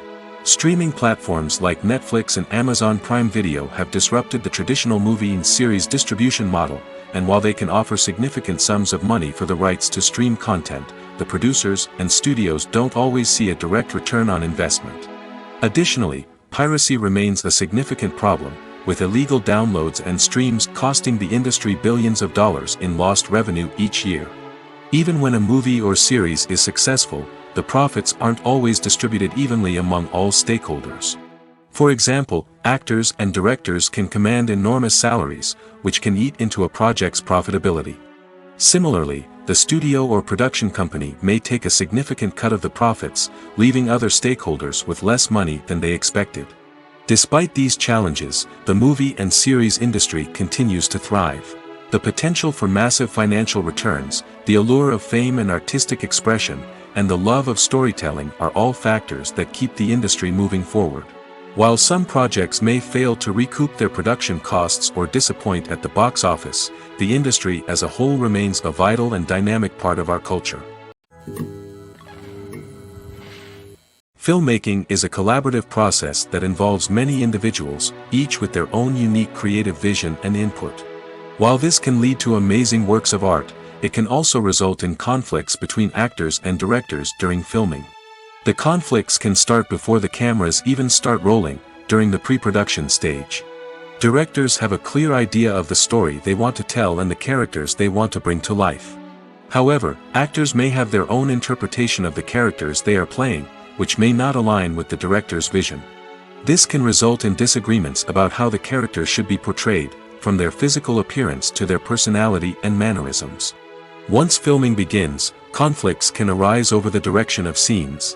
Streaming platforms like Netflix and Amazon Prime Video have disrupted the traditional movie and series distribution model, and while they can offer significant sums of money for the rights to stream content, the producers and studios don't always see a direct return on investment. Additionally, piracy remains a significant problem, with illegal downloads and streams costing the industry billions of dollars in lost revenue each year. Even when a movie or series is successful, the profits aren't always distributed evenly among all stakeholders. For example, actors and directors can command enormous salaries, which can eat into a project's profitability. Similarly, the studio or production company may take a significant cut of the profits, leaving other stakeholders with less money than they expected. Despite these challenges, the movie and series industry continues to thrive. The potential for massive financial returns, the allure of fame and artistic expression, and the love of storytelling are all factors that keep the industry moving forward. While some projects may fail to recoup their production costs or disappoint at the box office, the industry as a whole remains a vital and dynamic part of our culture. Filmmaking is a collaborative process that involves many individuals, each with their own unique creative vision and input. While this can lead to amazing works of art, it can also result in conflicts between actors and directors during filming. The conflicts can start before the cameras even start rolling, during the pre-production stage. Directors have a clear idea of the story they want to tell and the characters they want to bring to life. However, actors may have their own interpretation of the characters they are playing, which may not align with the director's vision. This can result in disagreements about how the characters should be portrayed, from their physical appearance to their personality and mannerisms. Once filming begins, conflicts can arise over the direction of scenes.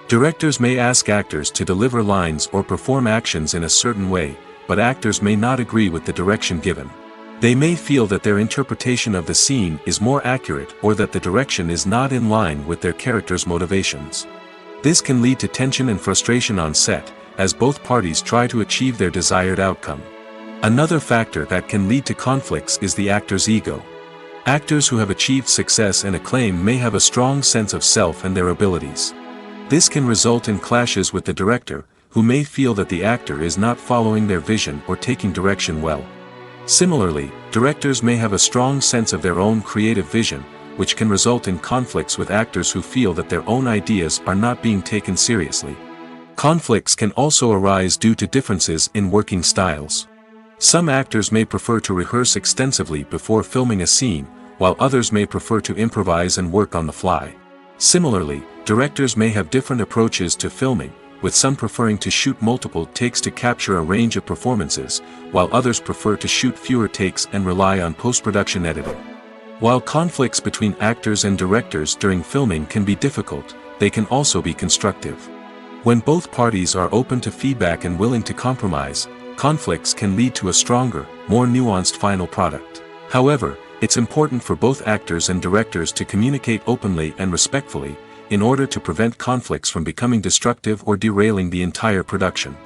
Directors may ask actors to deliver lines or perform actions in a certain way, but actors may not agree with the direction given. They may feel that their interpretation of the scene is more accurate or that the direction is not in line with their character's motivations. This can lead to tension and frustration on set, as both parties try to achieve their desired outcome. Another factor that can lead to conflicts is the actor's ego. Actors who have achieved success and acclaim may have a strong sense of self and their abilities. This can result in clashes with the director, who may feel that the actor is not following their vision or taking direction well. Similarly, directors may have a strong sense of their own creative vision, which can result in conflicts with actors who feel that their own ideas are not being taken seriously. Conflicts can also arise due to differences in working styles. Some actors may prefer to rehearse extensively before filming a scene, while others may prefer to improvise and work on the fly. Similarly, directors may have different approaches to filming, with some preferring to shoot multiple takes to capture a range of performances, while others prefer to shoot fewer takes and rely on post-production editing. While conflicts between actors and directors during filming can be difficult, they can also be constructive. When both parties are open to feedback and willing to compromise, conflicts can lead to a stronger, more nuanced final product. However, it's important for both actors and directors to communicate openly and respectfully, in order to prevent conflicts from becoming destructive or derailing the entire production.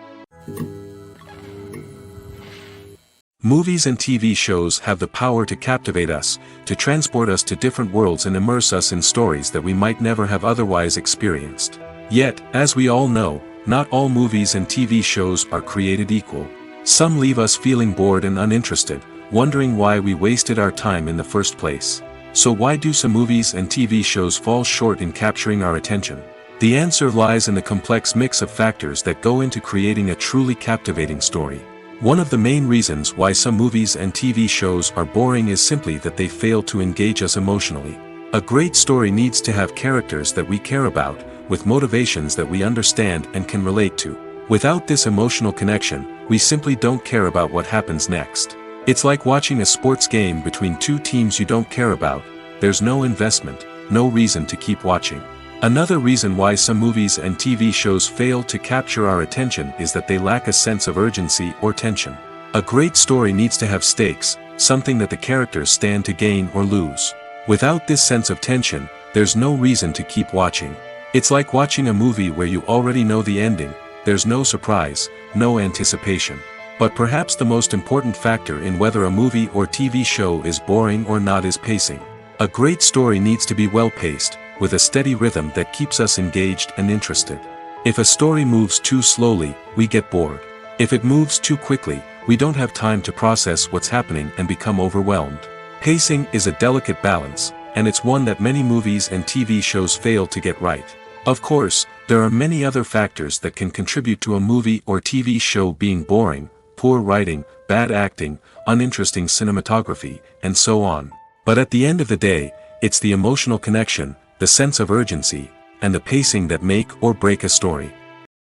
Movies and TV shows have the power to captivate us, to transport us to different worlds and immerse us in stories that we might never have otherwise experienced. Yet, as we all know, not all movies and TV shows are created equal. Some leave us feeling bored and uninterested, wondering why we wasted our time in the first place. So why do some movies and TV shows fall short in capturing our attention? The answer lies in the complex mix of factors that go into creating a truly captivating story. One of the main reasons why some movies and TV shows are boring is simply that they fail to engage us emotionally. A great story needs to have characters that we care about, with motivations that we understand and can relate to. Without this emotional connection, we simply don't care about what happens next. It's like watching a sports game between two teams you don't care about. There's no investment, no reason to keep watching. Another reason why some movies and TV shows fail to capture our attention is that they lack a sense of urgency or tension. A great story needs to have stakes, something that the characters stand to gain or lose. Without this sense of tension, there's no reason to keep watching. It's like watching a movie where you already know the ending. There's no surprise, no anticipation. But perhaps the most important factor in whether a movie or TV show is boring or not is pacing. A great story needs to be well-paced, with a steady rhythm that keeps us engaged and interested. If a story moves too slowly, we get bored. If it moves too quickly, we don't have time to process what's happening and become overwhelmed. Pacing is a delicate balance, and it's one that many movies and TV shows fail to get right. Of course, there are many other factors that can contribute to a movie or TV show being boring: poor writing, bad acting, uninteresting cinematography, and so on. But at the end of the day, it's the emotional connection, the sense of urgency, and the pacing that make or break a story.